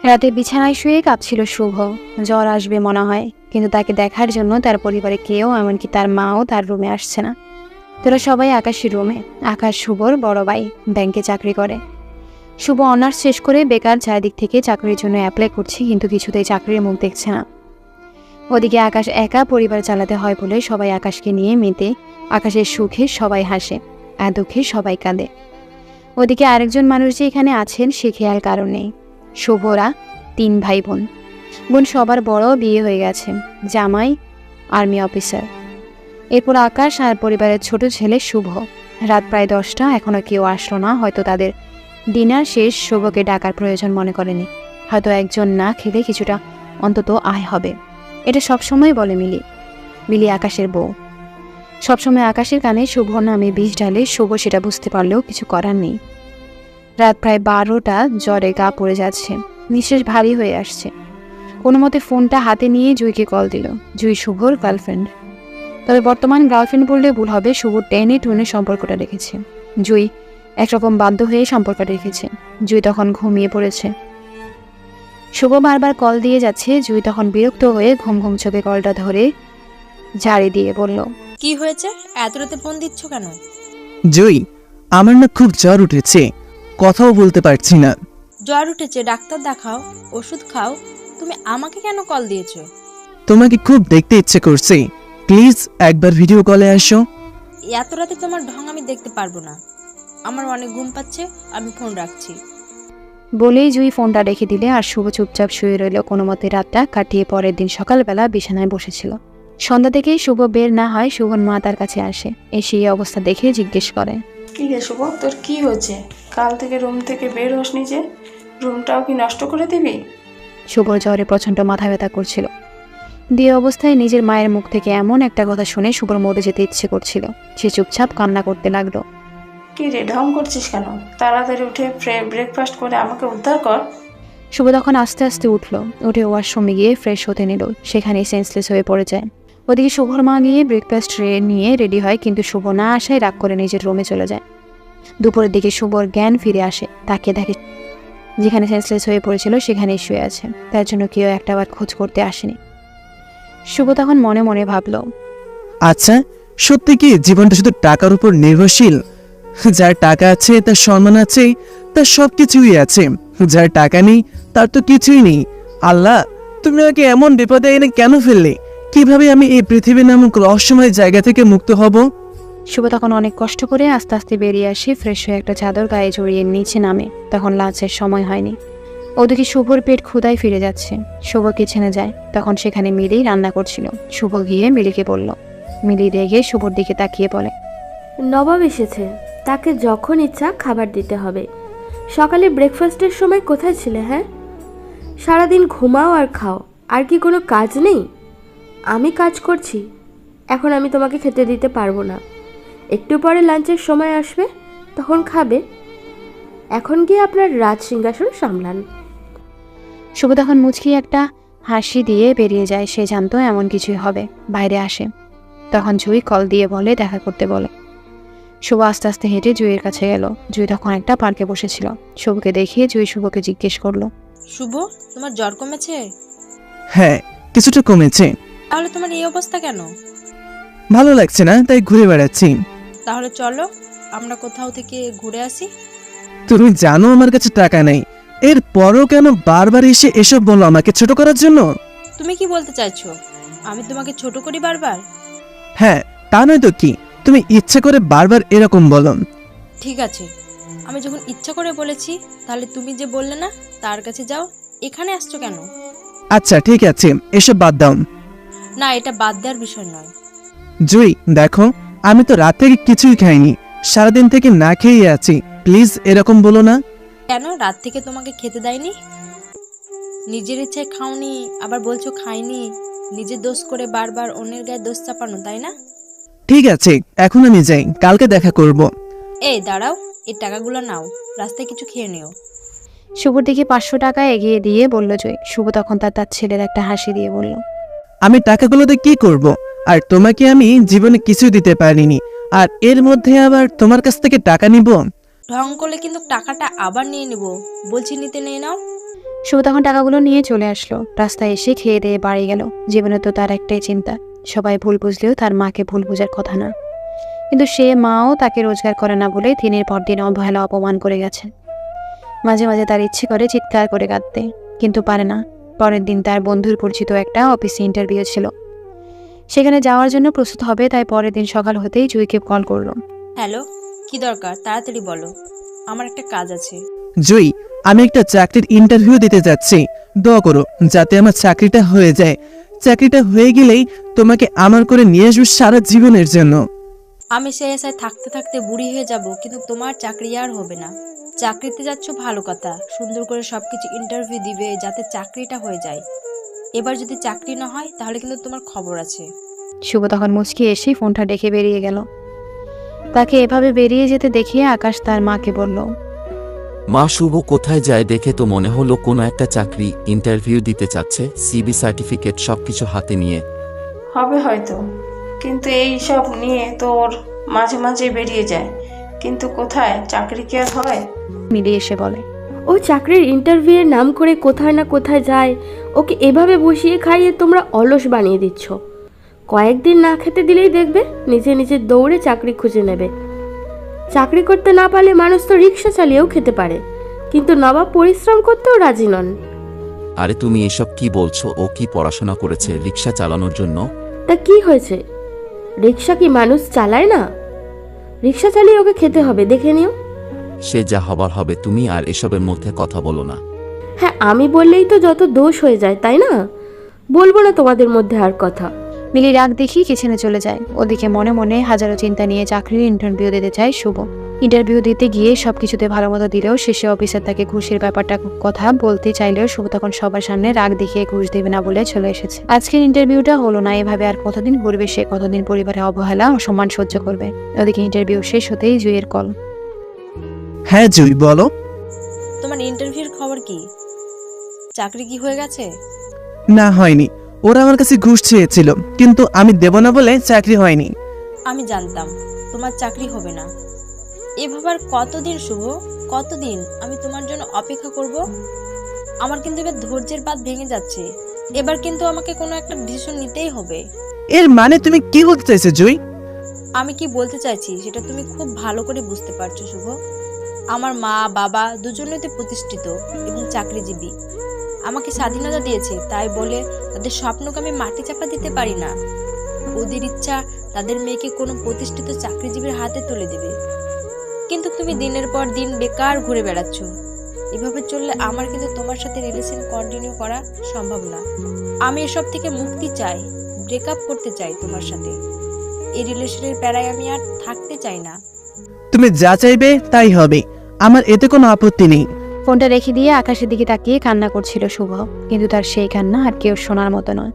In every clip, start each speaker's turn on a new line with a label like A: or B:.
A: রাতে বিছানায় শুয়ে কাঁপছিল শুভ। জ্বর আসবে মনে হয়, কিন্তু তাকে দেখার জন্য তার পরিবারে কেউ, এমনকি তার মাও তার রুমে আসছে না। তোরা সবাই আকাশের রুমে। আকাশ শুভর বড় ভাই, ব্যাংকে চাকরি করে। শুভ অনার্স শেষ করে বেকার, চারিদিক থেকে চাকরির জন্য অ্যাপ্লাই করছে, কিন্তু কিছুতেই চাকরির মুখ দেখছে না। ওদিকে আকাশ একা পরিবার চালাতে হয় বলে সবাই আকাশকে নিয়ে মেতে। আকাশের সুখে সবাই হাসে, আর দুঃখে সবাই কাঁদে। ওদিকে আরেকজন মানুষ যে এখানে আছেন সে খেয়াল কারণ নেই। শুভরা 3 ভাই বোন। বোন সবার বড়, বিয়ে হয়ে গেছে, জামাই আর্মি অফিসার। এরপর আকাশ আর পরিবারের ছোট ছেলে শুভ। রাত প্রায় 10টা, এখনো কেউ আসলো না। হয়তো তাদের ডিনার শেষ, শুভকে ডাকার প্রয়োজন মনে করেনি। হয়তো একজন না খেলে কিছুটা অন্তত আয় হবে। এটা সবসময় বলে মিলি আকাশের বউ। সবসময় আকাশের কানে শুভ নামে বিষ ঢালে। শুভ সেটা বুঝতে পারলেও কিছু করার নেই। রাত প্রায় 12টা, জ্বরে গা পড়ে যাচ্ছে, নিঃশ্বাস ভারী হয়ে আসছে। কোনো মতে ফোনটা হাতে নিয়ে জুইকে কল দিল। জুই শুভর গার্লফ্রেন্ড, তবে বর্তমান গার্লফ্রেন্ড বললে ভুল হবে। শুভ টেনে টুনে সম্পর্কটা রেখেছে। জুই একরকম বাধ্য হয়ে সম্পর্কটা রেখেছে। জুই তখন ঘুমিয়ে পড়েছে। শুভ বারবার কল দিয়ে যাচ্ছে। জুই তখন বিরক্ত হয়ে ঘুম ঘুম চোখে কলটা ধরে ঝাড়ি দিয়ে বলল,
B: কি হয়েছে, এত রাতে ফোন দিচ্ছ কেন?
C: জুই, আমার না খুব জ্বর উঠেছে, কথাও বলতে পারছি না।
B: জ্বর উঠেছে, ডাক্তার দেখাও, ওষুধ খাও। তুমি আমাকে কেন কল দিয়েছো?
C: তোমাকে খুব দেখতে ইচ্ছে করছে, প্লিজ একবার ভিডিও কলে আসো।
B: এত রাতে তোমার ঢং আমি দেখতে পারবো না। আমার অনেক ঘুম পাচ্ছে, আমি ফোন রাখছি।
A: বলেই জুই ফোনটা রেখে দিলে। আর শুভ চুপচাপ শুয়ে রইল। কোনো মতে রাতটা কাটিয়ে পরের দিন সকালবেলা বিছানায় বসেছিল। সন্ধ্যা থেকেই শুভ বের না হয়। শুভর মা তার কাছে আসে, এসে এই অবস্থা দেখে জিজ্ঞেস করে,
D: কি রে শুভ, তোর কি হয়েছে? কাল থেকে রুম থেকে বের হসনি যে, রুমটাও কি নষ্ট করে দিবি?
A: শুভর জ্বরে প্রচণ্ড মাথা ব্যথা করছিল। দিয়ে অবস্থায় নিজের মায়ের মুখ থেকে এমন একটা কথা শুনে শুভর মরে যেতে ইচ্ছে করছিল। সে চুপচাপ কান্না করতে লাগলো।
D: কি রে, ঢং করছিস কেন? তাড়াতাড়ি উঠে ব্রেকফাস্ট করে আমাকে উদ্ধার কর।
A: শুভ তখন আস্তে আস্তে উঠে ওয়াশরুমে গিয়ে ফ্রেশ হতে নিল। সেখানেই সেন্সলেস হয়ে পড়ে যায়। ওদিকে শুভর মা গিয়ে ব্রেকফাস্ট নিয়ে রেডি হয়, কিন্তু শুভ না আসায় রাগ করে নিজের রুমে চলে যায়। দুপুরের দিকে শুভর জ্ঞান ফিরে আসে। তাকে দেখে যেখানে সেন্সলেস হয়ে পড়েছিল সেখানেই শুয়ে আছে। তার জন্য কেউ একটাবার খোঁজ করতে আসেনি। শুভ তখন মনে মনে ভাবল,
C: আচ্ছা, সত্যি কি জীবনটা শুধু টাকার উপর নির্ভরশীল? যার টাকা আছে তার সম্মান আছে, তার সবকিছুই আছে। যার টাকা নেই তার তো কিছুই নেই। আল্লাহ, তুমি আমাকে এমন বিপদে এনে কেন ফেললে? কিভাবে আমি এই পৃথিবী নামক রহস্যময় জায়গা থেকে মুক্ত হব?
A: শুভ তখন অনেক কষ্ট করে আস্তে আস্তে বেরিয়ে আসে। ফ্রেশ হয়ে একটা চাদর গায়ে জড়িয়ে নিচে নামে। তখন লাঞ্চের সময় হয়নি। ওদিকে শুভর পেট ক্ষুধায় ফিরে যাচ্ছে। শুভ কিচেনে যায়। তখন সেখানে মিলি রান্না করছিল। শুভ গিয়ে মিলিকে বলল। মিলি রেগে শুভর দিকে তাকিয়ে বলে,
E: নবাব এসেছে, তাকে যখন ইচ্ছা খাবার দিতে হবে। সকালে ব্রেকফাস্টের সময় কোথায় ছিলে? হ্যাঁ, সারাদিন ঘুমাও আর খাও, আর কি কোনো কাজ নেই? আমি কাজ করছি, এখন আমি তোমাকে খেতে দিতে পারবো না। একটু পরে লাঞ্চের সময় আসবে, তখন খাবে। এখন গিয়ে আপনার রাজ সিংহাসন সামলান।
A: শুভ তখন মুচকি একটা হাসি দিয়ে বেরিয়ে যায়। সে জানতো এমন কিছুই হবে। বাইরে আসে। তখন জুই কল দিয়ে বলে দেখা করতে বলে। শুভ আস্তে আস্তে হেঁটে জুইয়ের কাছে গেল। জুই তখন একটা পার্কে বসেছিল। শুভকে দেখিয়ে জুই শুভকে জিজ্ঞেস করলো,
B: শুভ, তোমার জ্বর কমেছে?
C: হ্যাঁ, কিছুটা কমেছে।
B: তাহলে তোমার এই অবস্থা কেন?
C: ভালো লাগছে না, তাই ঘুরে বেড়াচ্ছি।
B: তাহলে চলো আমরা কোথাও থেকে ঘুরে আসি।
C: তুমি জানো আমার কাছে টাকা নেই, এর পরও কেন বারবার এসে এসব বলো আমাকে ছোট করার জন্য?
B: তুমি কি বলতে চাইছো? আমি তোমাকে ছোট করি বারবার?
C: হ্যাঁ, তা নয় তো কি, তুমি ইচ্ছে করে বারবার এরকম বলো।
B: ঠিক আছে, আমি যখন ইচ্ছা করে বলেছি, তাহলে তুমি যে বললে না তার কাছে যাও। এখানে আসছো কেন?
C: আচ্ছা ঠিক আছে, এসব বাদ দাও।
B: না, এটা বাদ দেওয়ার বিষয় নয়।
C: জুই দেখো, আমি তো রাত থেকে কিছুই খাইনি, সারাদিন থেকে না খেয়ে আছি, প্লিজ এরকম বলো না।
B: কেন, রাত থেকে তোমাকে খেতে দেয়নি? নিজের ইচ্ছায় খাওনি, আবার বলছো খাইনি। নিজের দোষ করে বারবার অন্যের গায়ে দোষ চাপানো, তাই না?
C: ঠিক আছে, এখন আমি যাই, কালকে দেখা করব।
B: এই দাঁড়াও, এই টাকাগুলো নাও, রাস্তায় কিছু খেয়ে নিও।
A: শুভর দিকে 500 টাকা এগিয়ে দিয়ে বলল জুই। শুভ তখন তার ছেলের একটা হাসি দিয়ে বলল,
C: আমি টাকাগুলোতে কি করব? আর তোমাকে আমি জীবনে কিছু দিতে পারিনি, আর এর মধ্যে আবার তোমার কাছ থেকে টাকা নিব?
B: ঢং করলে কিন্তু টাকাটা আবার নিয়ে নিব। বলছি নিতে নিয়ে নাও।
A: শুভ তখন টাকাগুলো নিয়ে চলে আসলো। রাস্তায় এসে খেয়ে দিয়ে বাড়ি গেল। জীবনে তো তার একটাই চিন্তা, সবাই ভুল বুঝলেও তার মাকে ভুল বোঝার কথা না। কিন্তু সে মাও তাকে রোজগার করে না বলে দিনের পর দিন অবহেলা অপমান করে গেছে। মাঝে মাঝে তার ইচ্ছে করে চিৎকার করে কাঁদতে, কিন্তু পারে না। পরের দিন তার বন্ধুর পরিচিত একটা অফিসে ইন্টারভিউ ছিল, সেখানে যাওয়ার জন্য প্রস্তুত হবে। তাই পরের দিন সকাল হতেই জুইকে কল করলো।
B: হ্যালো, কি দরকার তাড়াতাড়ি বলো, আমার একটা কাজ আছে।
C: জুই, আমি একটা চাকরির ইন্টারভিউ দিতে যাচ্ছি, দোয়া করো যাতে আমার চাকরিটা হয়ে যায়। চাকরিটা হয়ে গেলেই তোমাকে আমার করে নিয়ে আসবো সারা জীবনের জন্য।
B: আমি সেই আশায় থাকতে থাকতে বুড়ি হয়ে যাব, কিন্তু তোমার চাকরি আর হবে না। চাকরিতে যাচ্ছ ভালো কথা, সুন্দর করে সবকিছু ইন্টারভিউ দিবে যাতে চাকরিটা হয়ে যায়। এবার যদি চাকরি না হয় তাহলে কিন্তু তোমার খবর আছে।
A: শুভ তখন মুচকি এসে ফোনটা রেখে বেরিয়ে গেল। তাকে এভাবে বেরিয়ে যেতে দেখিয়ে আকাশ তার মাকে বলল,
F: মা, শুভ কোথায় যায় দেখে তো মনে হলো কোনো একটা চাকরি ইন্টারভিউ দিতে চাচ্ছে, সিবি সার্টিফিকেট সবকিছু হাতে নিয়ে।
D: হবে হয়তো, কিন্তু এই সব নিয়ে তোর মাঝে মাঝে বেরিয়ে যায়, কিন্তু কোথায় চাকরি কি আর হয়?
A: মিলি এসে বলে,
E: ও চাকরির ইন্টারভিউয়ের নাম করে কোথায় না কোথায় যায়। ওকে এভাবে বসিয়ে খাইয়ে তোমরা অলস বানিয়ে দিচ্ছ। কয়েকদিন না খেতে দিলেই দেখবে নিজে নিজে দৌড়ে চাকরি খুঁজে নেবে। চাকরি করতে না পারলে মানুষ তো রিক্সা চালিয়েও খেতে পারে, কিন্তু নবাব পরিশ্রম করতেও রাজি নন।
F: আরে তুমি এসব কি বলছো? ও কি পড়াশোনা করেছে রিক্সা চালানোর জন্য?
E: তা কি হয়েছে? রিক্সা কি মানুষ চালায় না? রিক্সা চালিয়ে ওকে খেতে হবে, দেখে নিও।
F: সে যা হবার হবে, তুমি আর এসবের মধ্যে কথা বলো না।
E: হ্যাঁ, আমি বললেই তো যত দোষ হয়ে যায়, তাই না? বলবো না তোমাদের মধ্যে আর কথা।
A: মিলি রাগ দেখিয়ে কিচেনে চলে যায়। ওদিকে মনে মনে হাজারো চিন্তা নিয়ে চাকরির ইন্টারভিউ দিতে চায় শুভ। ইন্টারভিউ দিতে গিয়ে সবকিছুতে ভালো মতো দিলেও শেষে অফিসার তাকে ঘুষের ব্যাপারটা কথা বলতে চাইলেও শুভ তখন সবার সামনে রাগ দেখিয়ে ঘুষ দেবে না বলে চলে এসেছে। আজকের ইন্টারভিউটা হলো না। এভাবে আর কতদিন ঘুরবে সে? কতদিন পরিবারে অবহেলা অসম্মান সহ্য করবে? ওদিকে ইন্টারভিউ শেষ হতেই জুইয়ের কল।
C: হ্যাঁ জুই, বলো।
B: তোমার ইন্টারভিউর খবর কি? চাকরি কি হয়ে গেছে?
C: না, হয়নি। ওরা আমার কাছে ঘুষ চেয়েছিল, কিন্তু আমি দেব না বলে চাকরি হয়নি।
B: আমি জানতাম তোমার চাকরি হবে না। এভাবে আর কতদিন শুভ, কতদিন আমি তোমার জন্য অপেক্ষা করব? আমার কিন্তু এবার ধৈর্যের বাঁধ ভেঙে যাচ্ছে। এবার কিন্তু আমাকে কোনো একটা ডিসিশন নিতেই হবে।
C: এর মানে তুমি কি বলতে চাইছো জুই?
B: আমি কি বলতে চাইছি সেটা তুমি খুব ভালো করে বুঝতে পারছো শুভ। আমার মা বাবা দুজনেই তো প্রতিষ্ঠিত এবং চাকরিজীবী। আমাকে স্বাধীনতা দিয়েছে, তাই বলে তাদের স্বপ্নকে আমি মাটি চাপা দিতে পারি না। ওদের ইচ্ছা তাদের মেয়েকে কোনো প্রতিষ্ঠিত চাকরিজীবীর হাতে তুলে দেবে, কিন্তু তুমি দিনের পর দিন বেকার ঘুরে বেড়াচ্ছ। এভাবে চললে আমার কিন্তু তোমার সাথে রিলেশন কন্টিনিউ করা সম্ভব না। আমি এসব থেকে মুক্তি চাই, ব্রেকআপ করতে চাই তোমার সাথে। এই রিলেশনের প্যারায় আমি আর থাকতে চাই না।
C: তুমি যা চাইবে তাই হবে, আমার এতে কোনো আপত্তি নেই।
A: ফোনটা রেখে দিয়ে আকাশের দিকে তাকিয়ে কান্না করছিল শুভ, কিন্তু তার সেই কান্না আর কেউ শোনার মতো নয়।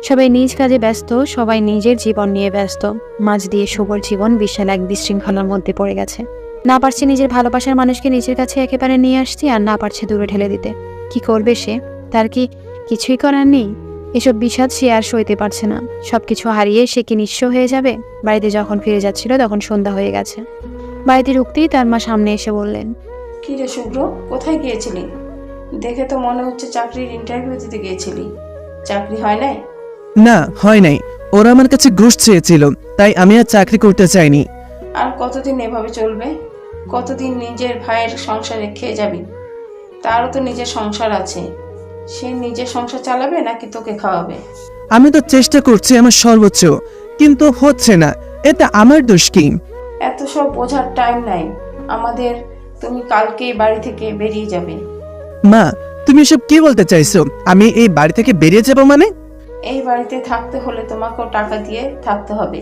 A: সবাই নিজ কাজে ব্যস্ত, সবাই নিজের জীবন নিয়ে ব্যস্ত। মাঝ দিয়ে শুভর জীবন বিশাল এক বিশৃঙ্খলার মধ্যে পড়ে গেছে। না পারছে নিজের ভালোবাসার মানুষকে নিজের কাছে একেবারে নিয়ে আসতে, আর না পারছে দূরে ঠেলে দিতে। কি করবে সে? তার কি কিছুই করার নেই? এসব বিষাদ সে আর সইতে পারছে না। সবকিছু হারিয়ে সে কি নিঃস্ব হয়ে যাবে? বাড়িতে যখন ফিরে যাচ্ছিল তখন সন্ধ্যা হয়ে গেছে। বাড়িতে ঢুকতেই তার মা সামনে এসে বললেন,
D: কি রে শুভ্র, কোথায় গিয়েছিলি? দেখে তো মনে হচ্ছে চাকরির ইন্টারভিউ দিতে গিয়েছিলি। চাকরি হয় নাই?
C: না, হয় নাই। ওরা আমার কাছে ঘুষ চেয়েছিল, তাই আমি আর চাকরি করতে চাইনি।
D: আর কতদিন এভাবে চলবে? কতদিন নিজের ভাইয়ের সংসারে খেয়ে যাবি? তারও তো নিজের সংসার আছে। সে নিজের সংসার চালাবে নাকি তোকে খাওয়াবে?
C: আমি তো চেষ্টা করছি আমার সর্বোচ্চ, কিন্তু হচ্ছে না। এতে আমার দোষ কি?
D: এত সব বোঝার টাইম নাই আমাদের। তুমি কালকেই বাড়ি থেকে বেরিয়ে যাবে।
C: মা, তুমি এসব কি বলতে চাইছো? আমি এই বাড়ি থেকে বেরিয়ে যাব মানে?
D: এই বাড়িতে থাকতে হলে তোমাকেও টাকা দিয়ে থাকতে হবে।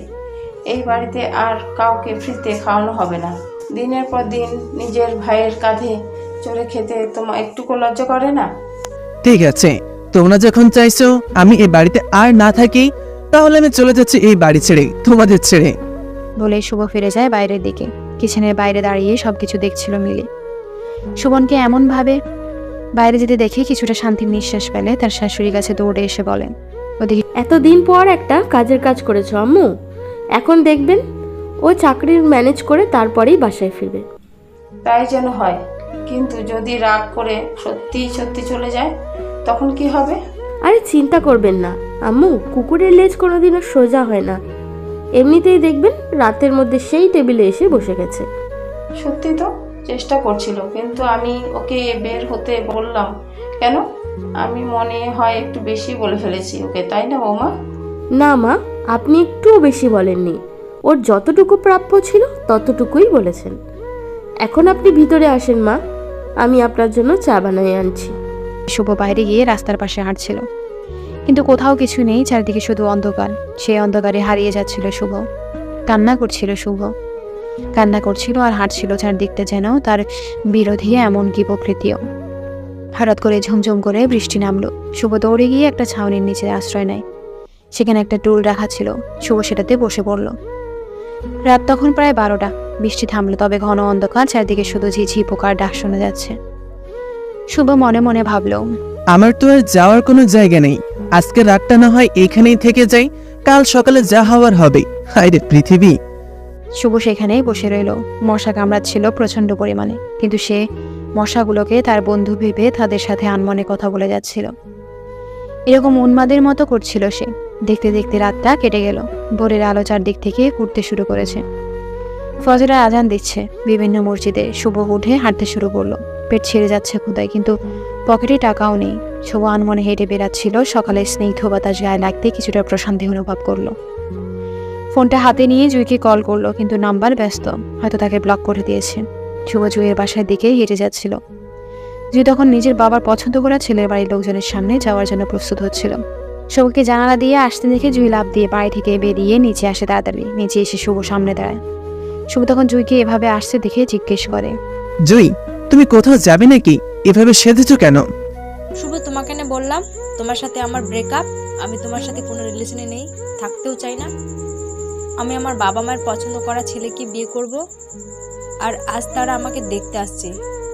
D: এই বাড়িতে আর কাউকে ফ্রিতে খাওয়ানো হবে না। দিনের পর দিন নিজের ভাইয়ের কাঁধে চড়ে খেতে তোমার একটুকু লজ্জা করে না?
C: ঠিক আছে, তোমরা যখন চাইছো আমি এই বাড়িতে আর না থাকি, তাহলে আমি চলে যাচ্ছি এই বাড়ি ছেড়ে, তোমাদের ছেড়ে।
A: বলে শুভ ফিরে যায় বাইরের দিকে। কিচেনের বাইরে দাঁড়িয়ে সবকিছু দেখছিল মিলি। সুবনকে এমন ভাবে বাইরে যেতে দেখে কিছুটা শান্তির নিঃশ্বাস পেলে তার শাশুড়ির কাছে দৌড়ে এসে বলেন, ওদিকে
E: এতদিন পর একটা কাজের কাজ করেছো আম্মু। এখন দেখবেন ও চাকরির ম্যানেজ করে তারপরেই বাসায় ফিরবে।
D: তাই যেন হয়। কিন্তু যদি রাগ করে সত্যি সত্যি চলে যায় তখন কি হবে?
E: আরে চিন্তা করবেন না আম্মু, কুকুরের লেজ কোনোদিনও সোজা হয় না। এমনিতেই দেখবেন রাতের মধ্যে সেই টেবিলে এসে বসে গেছে।
D: সত্যি তো চেষ্টা করছিল, কিন্তু আমি ওকে বের হতে বললাম কেন? আমি মনে হয় একটু বেশি বলে ফেলেছি ওকে, তাই না বৌমা?
E: না মা, আপনি একটুও বেশি বলেননি। ওর যতটুকু প্রাপ্য ছিল ততটুকুই বলেছেন। এখন আপনি ভিতরে আসেন মা, আমি আপনার জন্য চা বানিয়ে আনছি।
A: শুভ বাইরে গিয়ে রাস্তার পাশে হাঁটছিল, কিন্তু কোথাও কিছু নেই, চারিদিকে শুধু অন্ধকার। সেই অন্ধকারে হারিয়ে যাচ্ছিল শুভ। কান্না করছিল শুভ, কান্না করছিল আর হাঁটছিল চারদিকটা যেন তার বিরোধী এমনকি প্রকৃতিও। হঠাৎ করে ঝমঝম করে বৃষ্টি নামলো। শুভ দৌড়ে গিয়ে একটা ছাউনির নিচে আশ্রয় নেয়। সেখানে একটা টুল রাখা ছিল, শুভ সেটাতে বসে পড়ল। রাত তখন প্রায় 12টা। বৃষ্টি থামলো, তবে ঘন অন্ধকার, চারদিকে শুধু ঝিঝি পোকার ডাক শোনা যাচ্ছে। শুভ মনে মনে ভাবলো,
C: আমার তো আর যাওয়ার কোনো জায়গা নেই। আজকে রাতটা না হয় এখানেই থেকে যাই, কাল সকালে যা হওয়ার হবে। হায়রে পৃথিবী!
A: শুভ সেখানেই বসে রইল। মশা কামড়াচ্ছিল প্রচণ্ড পরিমাণে, কিন্তু সে মশাগুলোকে তার বন্ধু ভেবে তাদের সাথে আনমনে কথা বলে যাচ্ছিল। এরকম উন্মাদের মতো করছিল সে। দেখতে দেখতে রাতটা কেটে গেল। ভোরের আলো চারদিক থেকে ফুটতে শুরু করেছে। ফজরের আজান দিচ্ছে বিভিন্ন মসজিদে। শুভ উঠে হাঁটতে শুরু করলো। পেট ছেড়ে যাচ্ছে ক্ষুধায়, কিন্তু পকেটে টাকাও নেই। শুভ আনমনে হেঁটে বেড়াচ্ছিল। সকালে স্নিগ্ধ বাতাস গায়ে লাগতে কিছুটা প্রশান্তি অনুভব করলো। ফোনটা হাতে নিয়ে জুইকে কল করলো, কিন্তু নাম্বার ব্যস্ত, হয়তো তাকে ব্লক করে দিয়েছে। শুভ জুইয়ের বাসার দিকে হেঁটে যাচ্ছিল। জুই তখন নিজের বাবার পছন্দ করা ছেলের বাড়ির লোকজনের সামনে যাওয়ার জন্য প্রস্তুত হচ্ছিল। শুভকে জানালা দিয়ে আসতে দেখে জুই লাফ দিয়ে বাড়ি থেকে বেরিয়ে নিচে আসে তাড়াতাড়ি। নিচে এসে শুভ সামনে দাঁড়ায়। শুভ তখন জুইকে এভাবে আসতে দেখে জিজ্ঞেস করে,
C: জুই, তুমি কোথাও যাবে নাকি? এভাবে সেধেছো কেন?
B: শুভ, তোমাকে না বললাম তোমার সাথে আমার ব্রেকআপ? আমি তোমার সাথে কোনো রিলেশনে নেই, থাকতেও চাই না। আমি আমার বাবা মায়ের পছন্দ করা ছেলেকে বিয়ে করব, আর আজ তারা আমাকে দেখতে আসছে।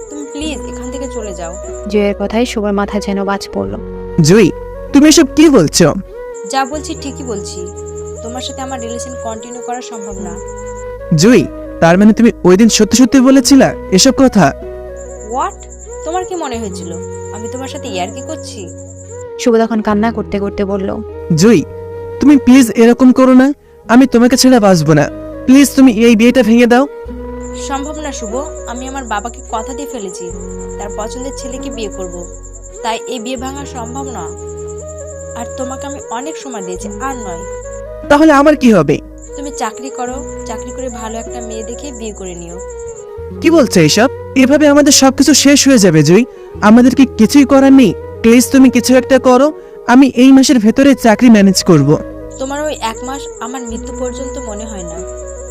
B: তুমি প্লিজ এখান থেকে চলে যাও।
A: জুইয়ের কথায় শুভর মাথায় যেন বাজ পড়ল।
C: জুই, তুমি এসব কি বলছো?
B: যা বলছি ঠিকই বলছি। তোমার সাথে আমার রিলেশন কন্টিনিউ করা সম্ভব না।
C: জুই, তার মানে তুমি ওই দিন সত্যি সত্যি বলেছিলা এসব কথা?
B: হোয়াট? তোমার কি মনে হয়েছিল আমি তোমার সাথে ইয়ার্কি করছি?
A: শুভ তখন কান্না করতে করতে বলল,
C: জুই, তুমি প্লিজ এরকম করো না। আমি তোমাকে ছেড়ে বাঁচবো না। প্লিজ তুমি এই বিয়েটা ভেঙে দাও।
B: সম্ভব না শুভ, আমি আমার বাবাকে কথা দিয়ে ফেলেছি তার পছন্দের ছেলেকে বিয়ে করব, তাই এই বিয়ে ভাঙা সম্ভব না। আর তোমাকে আমি অনেক সময় দিয়েছি, আর নয়।
C: তাহলে আমার কি হবে?
B: তুমি চাকরি করো, চাকরি করে ভালো একটা মেয়ে দেখে বিয়ে করে নিও।
C: কি বলছো এসব? এভাবে আমাদের সবকিছু শেষ হয়ে যাবে জুই। আমাদের কি কিছুই করার নেই? প্লিজ তুমি কিছু একটা করো। আমি এই মাসের ভেতরে চাকরি ম্যানেজ করব।
B: তোমার ওই 1 মাস আমার মৃত্যু পর্যন্ত মনে হয় না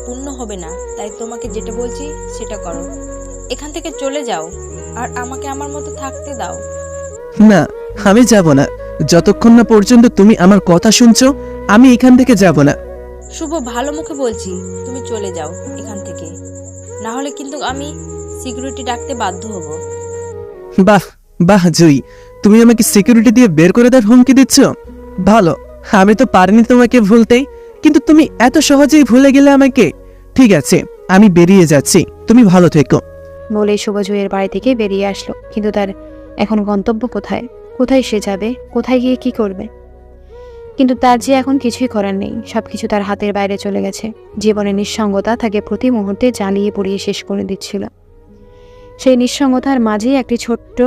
B: পূর্ণ হবে না, তাই তোমাকে যেটা বলছি সেটা করো। এখান থেকে চলে যাও আর আমাকে আমার মতো থাকতে দাও।
C: না, আমি যাব না। যতক্ষণ না পর্যন্ত তুমি আমার কথা শুনছো, আমি এখান থেকে যাব না।
B: শুভ, ভালো মুখে বলছি, তুমি চলে যাও এখান থেকে, না হলে কিন্তু আমি সিকিউরিটি ডাকতে বাধ্য হব।
C: বাহ বাহ জুই, তুমি আমাকে সিকিউরিটি দিয়ে বের করে দেওয়ার হুমকি দিচ্ছ? ভালো, আমি তো পারিনি তোমাকে ভুলতে, কিন্তু তুমি এত সহজেই ভুলে গেলে আমাকে। ঠিক আছে, আমি বেরিয়ে যাচ্ছি, তুমি ভালো থেকো।
A: বলে শুভ জুইয়ের বাড়ি থেকে বেরিয়ে আসলো। কিন্তু তার এখন গন্তব্য কোথায়? কোথায় সে যাবে? কোথায় গিয়ে কি করবে? কিন্তু তার যে এখন কিছুই করার নেই। সবকিছু তার হাতের বাইরে চলে গেছে। জীবনের নিঃসঙ্গতা তাকে প্রতি মুহূর্তে জ্বালিয়ে পুড়িয়ে শেষ করে দিচ্ছিল। সেই নিঃসঙ্গতার মাঝেই একটি ছোট্ট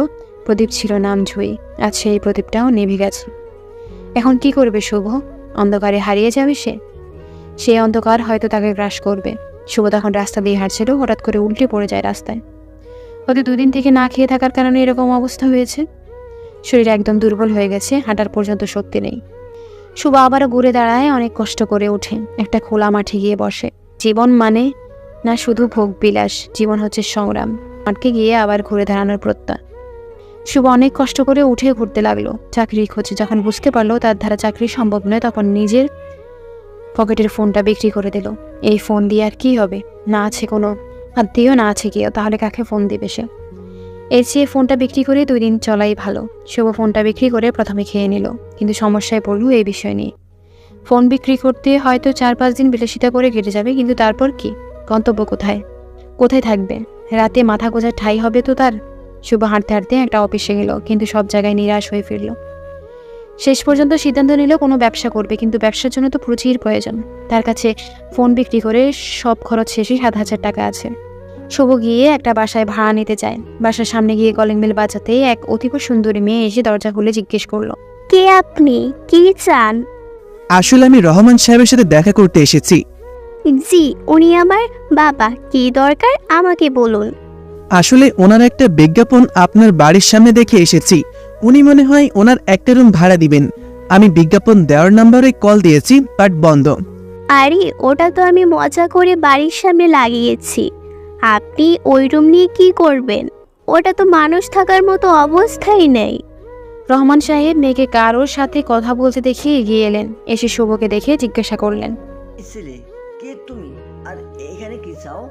A: প্রদীপ ছিল, নাম জুই। আজ সেই প্রদীপটাও নিভে গেছে। এখন কি করবে শুভ? অন্ধকারে হারিয়ে যাবে সে? সেই অন্ধকার হয়তো তাকে গ্রাস করবে। শুভ তখন রাস্তা দিয়ে হাঁটছিল, হঠাৎ করে উল্টে পড়ে যায় রাস্তায়। হয়তো 2 দিন থেকে না খেয়ে থাকার কারণে এরকম অবস্থা হয়েছে। শরীর একদম দুর্বল হয়ে গেছে, হাঁটার পর্যন্ত শক্তি নেই। শুভ আবারও ঘুরে দাঁড়ায়, অনেক কষ্ট করে ওঠে, একটা খোলা মাঠে গিয়ে বসে। জীবন মানে না শুধু ভোগ বিলাস, জীবন হচ্ছে সংগ্রাম। মাঠকে গিয়ে আবার ঘুরে দাঁড়ানোর প্রত্যয়। শুভ অনেক কষ্ট করে উঠে ঘুরতে লাগলো চাকরির খোঁজে। যখন বুঝতে পারলো তার দ্বারা চাকরি সম্ভব নয়, তখন নিজের পকেটের ফোনটা বিক্রি করে দিল। এই ফোন দিয়ে আর কি হবে? না আছে কোনো আত্মীয়, না আছে কেউ, তাহলে কাকে ফোন দিবে সে? এর চেয়ে ফোনটা বিক্রি করে 2 দিন চলাই ভালো। শুভ ফোনটা বিক্রি করে প্রথমে খেয়ে নিল, কিন্তু সমস্যায় পড়ল এই বিষয় নিয়ে। ফোন বিক্রি করতে হয়তো 4-5 দিন বিলাসিতা করে কেটে যাবে, কিন্তু তারপর কি? গন্তব্য কোথায়? কোথায় থাকবে? রাতে মাথা গোঁজার ঠাঁই হবে তো তার। শুভ হাঁটতে হাঁটতে একটা অফিসে গেল, কিন্তু সব জায়গায় নিরাশ হয়ে ফিরল। শেষ পর্যন্ত সিদ্ধান্ত নিল কোনো ব্যবসা করবে, কিন্তু ব্যবসার জন্য তো প্রচুর প্রয়োজন। তার কাছে ফোন বিক্রি করে সব খরচ শেষে 7,000 টাকা আছে। শুভ গিয়ে একটা বাসায় ভাড়া নিতে চায়। বাসার সামনে গিয়ে কলিং বেল বাজাতে এক অতীব সুন্দরী মেয়ে এসে দরজা খুলে জিজ্ঞেস করলো,
G: কে আপনি? কি চান?
C: আসলে আমি রহমান সাহেবের সাথে দেখা করতে এসেছি।
G: জি, উনি আমার বাবা। কি দরকার আমাকে বলুন।
C: আসলে ওনার একটা বিজ্ঞাপন আপনার বাড়ির সামনে দেখে এসেছি। উনি মনে হয় ওনার একটা রুম ভাড়া দিবেন। আমি বিজ্ঞাপন দেওয়ার নাম্বারে কল দিয়েছি, বাট বন্ধ।
G: আরে ওটা তো আমি মজা করে বাড়ির সামনে লাগিয়েছি। আপনি ওই রুম নিয়ে কি করবেন? ওটা তো মানুষ থাকার মতো অবস্থাই নেই।
A: রহমান সাহেব মেয়েকে কারোর সাথে কথা বলতে দেখে এগিয়ে এলেন। এসে শুভকে দেখে জিজ্ঞাসা করলেন,
H: ছেলে, কে তুমি আর এখানে কি চাও?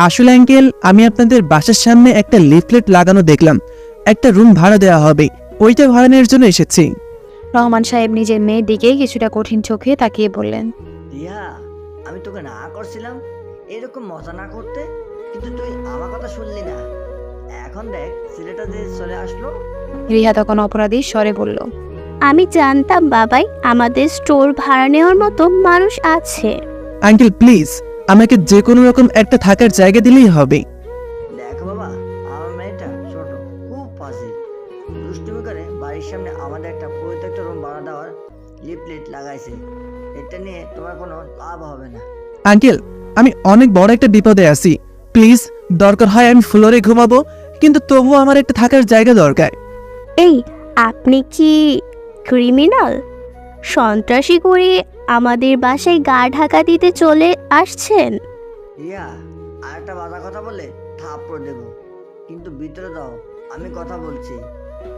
C: আসলে আঙ্কেল, আমি আপনাদের বাসার সামনে একটা লিফলেট লাগানো দেখলাম, একটা রুম ভাড়া দেওয়া হবে, ওইটা ভাড়া নেওয়ার জন্য এসেছি।
A: রহমান সাহেব নিজের মেয়ের দিকে কিছুটা কঠিন চোখে তাকিয়ে বললেন,
H: রিয়া, আমি তোকে না করছিলাম এরকম মজা না করতে, কিন্তু তুই আমার কথা শুনলি না। এখন দেখ ছেলেটা যে চলে আসলো।
A: রিহা তখন অপরাধী স্বরে বলল,
G: আমি জানতাম বাবাই আমাদের স্টোর ভাড়া নেওয়ার মতো মানুষ আছে।
C: আঙ্কেল প্লিজ, আমাকে যে কোনো রকম একটা থাকার জায়গা দিলেই হবে।
H: দেখো বাবা, আমার মেয়েটা ছোট, খুব ফাজিল, দুষ্টুমি করে বাড়ির সামনে আমাদের একটা পরিত্যক্ত রুম ভাড়া দেওয়ার লিফলেট লাগাইছে। এটা নিয়ে তোমার কোনো লাভ হবে না।
C: আঙ্কেল, আমি অনেক বড় একটা বিপদে আছি, প্লিজ, দরকার হয় আমি ফ্লোরে ঘুমাবো, কিন্তু তবুও আমার একটা থাকার জায়গা দরকার।
G: এই, আপনি কি ক্রিমিনাল? সন্ত্রাসী করে আমাদের বাসায় গা ঢাকা দিতে চলে আসছেন?
H: রিয়া, আর একটা বাজা কথা বললে থাপ্পড় দেবো, কিন্তু ভিতরে দাও, আমি কথা বলছি।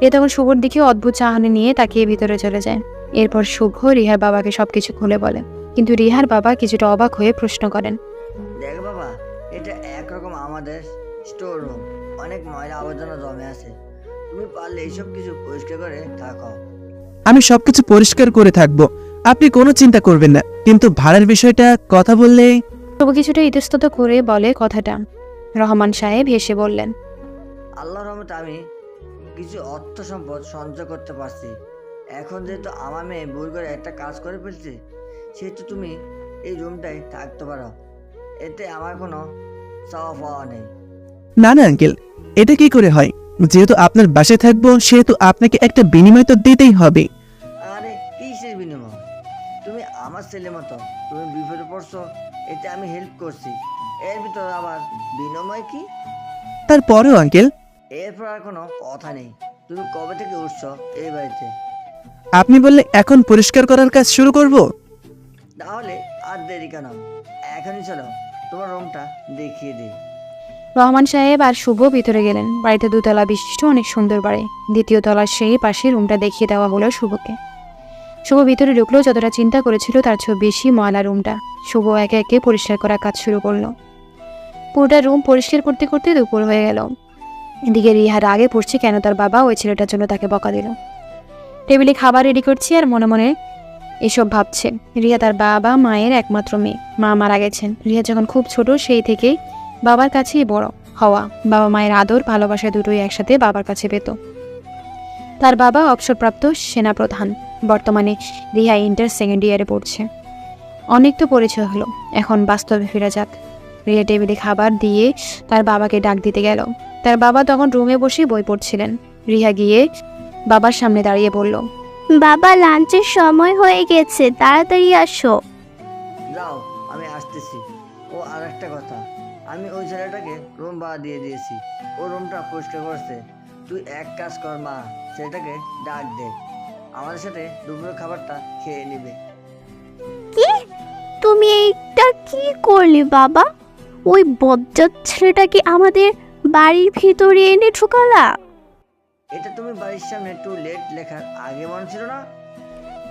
A: এ তখন শুভর দিকে অদ্ভুত চাহনি নিয়ে তাকিয়ে ভিতরে চলে যায়। এরপর শুভ রিহার বাবাকে সবকিছু খুলে বলে, কিন্তু রিহার বাবা কিছুটা অবাক হয়ে প্রশ্ন করেন,
H: দেখ বাবা, এটা একরকম আমাদের স্টোর রুম, অনেক ময়লা আবর্জনা জমে আছে। তুমি পারলে এইসব কিছু পরিষ্কার করে থাকো।
C: আমি সবকিছু পরিষ্কার করে থাকবো, আপনি কোনো চিন্তা করবেন না, কিন্তু ভাড়ার বিষয়টা কথা বললে।
A: শুভ কিছুটা ইতস্তত করে বলে কথাটা। রহমান সাহেব হেসে বললেন,
H: আল্লাহর রহমতে আমি কিছু অর্থ সম্পদ সঞ্চয় করতে পারছি। এখন যেহেতু আমার মেয়ে ভুল করে একটা কাজ করে ফেলছে, সেহেতু তুমি এই রুমটাই থাকতে পারো। এতে আমার কোনো চাওয়া পাওয়া নেই।
C: না না আঙ্কেল, এটা কি করে হয়? যেহেতু আপনার বাসায় থাকবো, সেহেতু আপনাকে একটা বিনিময় তো দিতেই হবে।
H: আরে কিসের বিনিময়? তুমি আমার ছেলে মতো, তুমি বিপদে পড়ছো, এতে আমি হেল্প করছি, এর ভিতর আবার বিনিময় কি?
C: তারপরেও আঙ্কেল,
H: এরপর আর কোনো কথা নেই। তুমি কবে থেকে উঠছো এই বাড়িতে?
C: আপনি বললে এখন পরিষ্কার করার কাজ শুরু করব।
H: তাহলে আর দেরি কেন? এখনই চলো, তোমার রুমটা দেখিয়ে দিই।
A: রহমান সাহেব আর শুভ ভিতরে গেলেন। বাড়িতে 2 তলা বিশিষ্ট অনেক সুন্দর বাড়ি। 2য় তলার সেই পাশে রুমটা দেখিয়ে দেওয়া হলো শুভকে। শুভ ভিতরে ঢুকলেও যতটা চিন্তা করেছিল তার চেয়েও বেশি ময়লা রুমটা। শুভ একে একে পরিষ্কার করার কাজ শুরু করলো। পুরোটা রুম পরিষ্কার করতে করতে দুপুর হয়ে গেল। এদিকে রিহার আগে পড়ছে কেন তার বাবা ওই ছেলেটার জন্য তাকে বকা দিল। টেবিলে খাবার রেডি করছে আর মনে মনে এসব ভাবছে। রিয়া তার বাবা মায়ের একমাত্র মেয়ে। মা মারা গেছেন। রিয়া যখন খুব ছোট সেই থেকেই বাবার কাছেই বড় হওয়া। বাবা মায়ের আদর ভালোবাসা দুটোই একসাথে বাবার কাছে পেত। তার বাবা অবসরপ্রাপ্ত সেনাপ্রধান। বর্তমানে রিয়া ইন্টার 2nd ইয়ারে পড়ছে। অনেক তো পরিচয় হলো, এখন বাস্তবে ফেরা যাক। রিয়া টেবিলে খাবার দিয়ে তার বাবাকে ডাক দিতে গেল। তার বাবা তখন রুমে বসে বই পড়ছিলেন। রিয়া গিয়ে বাবার সামনে দাঁড়িয়ে বলল,
G: বাবা, লাঞ্চের সময় হয়ে গেছে, তাড়াতাড়ি আসো।
H: যাও, আমি আসতেছি। ও আর একটা কথা, আমি ওই ছেলেটাকে রুম ভাড়া দিয়ে দিয়েছি, ও রুমটা পরিষ্কার করছে। তুই এক কাজ কর মা, ছেলেটাকে ডাক দে, আমাদের সাথে দুপুরের খাবারটা খেয়ে নিবে।
G: কি? তুমি এইটা কি করলে বাবা? ওই বজ্জাত ছেলেটাকে আমাদের বাড়ির ভিতরে এনে ঢুকালা?
H: এটা তুমি বাড়ির সামনে টু লেট লেখার আগে মনে ছিল না?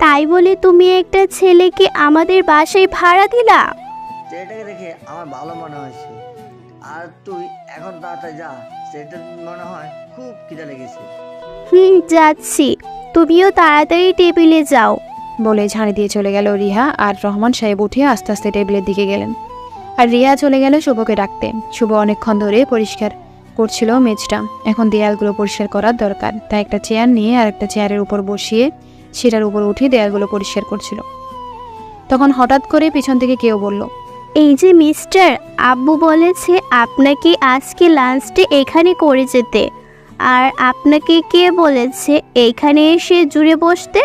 G: তাই বলে তুমি একটা ছেলেকে আমাদের বাসায় ভাড়া দিলা?
H: ছেলেটাকে দেখে আমার ভালো মনে হয়েছে। আর তুই এখন তাড়াতাড়ি যা, ছেলেটা মনে হয় খুব খিদে লেগেছে।
G: যাচ্ছি, তুমিও তাড়াতাড়ি টেবিলে যাও।
A: বলে ঝাড়ি দিয়ে চলে গেল রিহা। আর রহমান সাহেব উঠে আস্তে আস্তে টেবিলের দিকে গেলেন। আর রিয়া চলে গেল শুভকে ডাকতে। শুভ অনেকক্ষণ ধরে পরিষ্কার করছিল মেঝটা, এখন দেয়ালগুলো পরিষ্কার করার দরকার, তাই একটা চেয়ার নিয়ে আর একটা চেয়ারের উপর বসিয়ে সেটার উপর উঠে দেয়ালগুলো পরিষ্কার করছিল। তখন হঠাৎ করে পিছন থেকে কেউ বলল,
G: এই যে মিস্টার, আব্বু বলেছে আপনাকে আজকে লাঞ্চটা এখানে করে যেতে। আর আপনাকে কে বলেছে এইখানে এসে জুড়ে বসতে?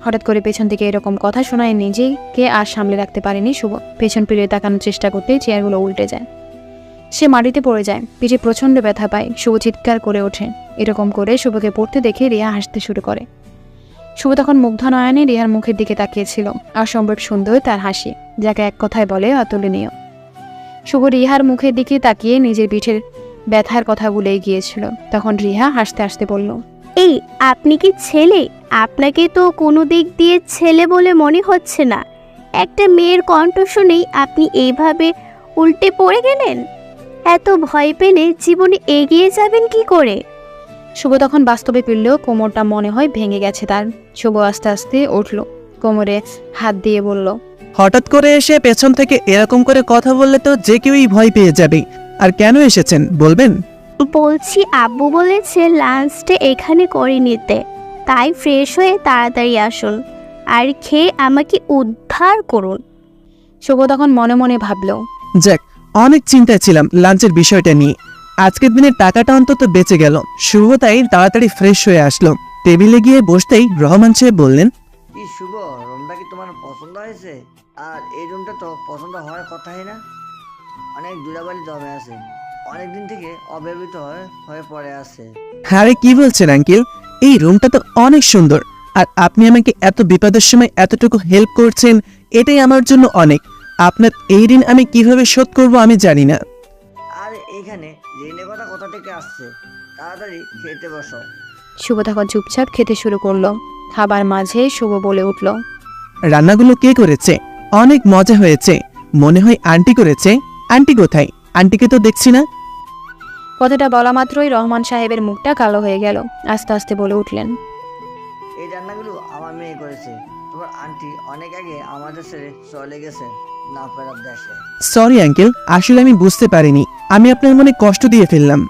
A: হঠাৎ করে পেছন থেকে এরকম কথা শোনায় নিজেকে আর সামলে রাখতে পারেনি শুভ। পেছন ফিরে তাকানোর চেষ্টা করতেই চেয়ারগুলো উল্টে যায়, সে মাটিতে পড়ে যায়, পিঠে প্রচণ্ড ব্যথা পায়। শুভ চিৎকার করে ওঠে। এরকম করে শুভকে পড়তে দেখে রিয়া হাসতে শুরু করে। শুভ তখন মুগ্ধ নয়নে রিয়ার মুখের দিকে তাকিয়েছিল। অসম্ভব সুন্দর তার হাসি, যাকে এক কথায় বলে অতুলনীয়। শুভ রিহার মুখের দিকে তাকিয়ে নিজের পিঠের ব্যথার কথা ভুলেই গিয়েছিল। তখন রিহা হাসতে হাসতে বলল,
G: এই আপনি কি ছেলে? আপনাকে তো কোনো দিক দিয়ে ছেলে বলে মনে হচ্ছে না। একটা মেয়ের কণ্ঠ শুনেই আপনি এইভাবে উল্টে পড়ে গেলেন। এত ভয় পেলে জীবনে এগিয়ে যাবেন কি করে?
A: শুভ তখন বাস্তবে ফিরলেও কোমরটা মনে হয় ভেঙে গেছে তার। শুভ আস্তে আস্তে উঠল, কোমরে হাত দিয়ে বলল,
C: হঠাৎ করে এসে পেছন থেকে এরকম করে কথা বললে তো যে কেউই ভয় পেয়ে যাবে। আর কেন এসেছেন বলবেন?
G: বলছি আব্বু বলেছে লাঞ্চটা এখানে করে নিতে, তাই ফ্রেশ হয়ে তাড়াতাড়ি আসুন আর খেয়ে আমাকে উদ্ধার করুন।
A: শুভ তখন মনে মনে ভাবল,
C: যাক, অনেক চিন্তায় ছিলাম লাঞ্চের বিষয়টা নিয়ে। আজকের দিনের টাকাটা অন্তত বেঁচে গেল। শুভ তাই তাড়াতাড়ি ফ্রেশ হয়ে আসলো। টেবিলে গিয়ে বসতেই রহমান সাহেব বললেন,
H: কি শুভ, রুমটা কি তোমার পছন্দ হয়েছে? আর এই রুমটা তো পছন্দ হওয়ার কথাই না। অনেক ধুলাবালি জমে আছে, অনেকদিন থেকে অব্যবহৃত হয়ে পড়ে আছে।
C: আরে কি বলছেন আঙ্কেল, এই রুমটা তো অনেক সুন্দর। আর আপনি আমাকে এত বিপদের সময় এতটুকু হেল্প করছেন, এটাই আমার জন্য অনেক। আপনার এই ঋণ আমি কিভাবে শোধ করব আমি জানি না।
H: আর এইখানে ঋণের কথা কোথা থেকে আসছে? তাড়াতাড়ি খেতে বসো।
A: শুভ তখন চুপচাপ খেতে শুরু করলো। খাবার মাঝে শুভ বলে উঠল,
C: রান্নাগুলো কে করেছে? অনেক মজা হয়েছে। মনে হয় আন্টি করেছে। আন্টি কোথায়? আন্টিকে তো দেখছি না।
A: কথাটা বলা মাত্রই রহমান সাহেবের মুখটা কালো হয়ে গেল। আস্তে আস্তে বলে উঠলেন,
H: এই রান্নাগুলো আমার মেয়ে করেছে। তোমার আন্টি অনেক আগে আমাদের ছেড়ে চলে গেছে না ফেরার দেশে।
C: সরি আঙ্কেল, আসলে আমি বুঝতে পারিনি। আমি আপনার মনে কষ্ট দিয়ে ফেললাম।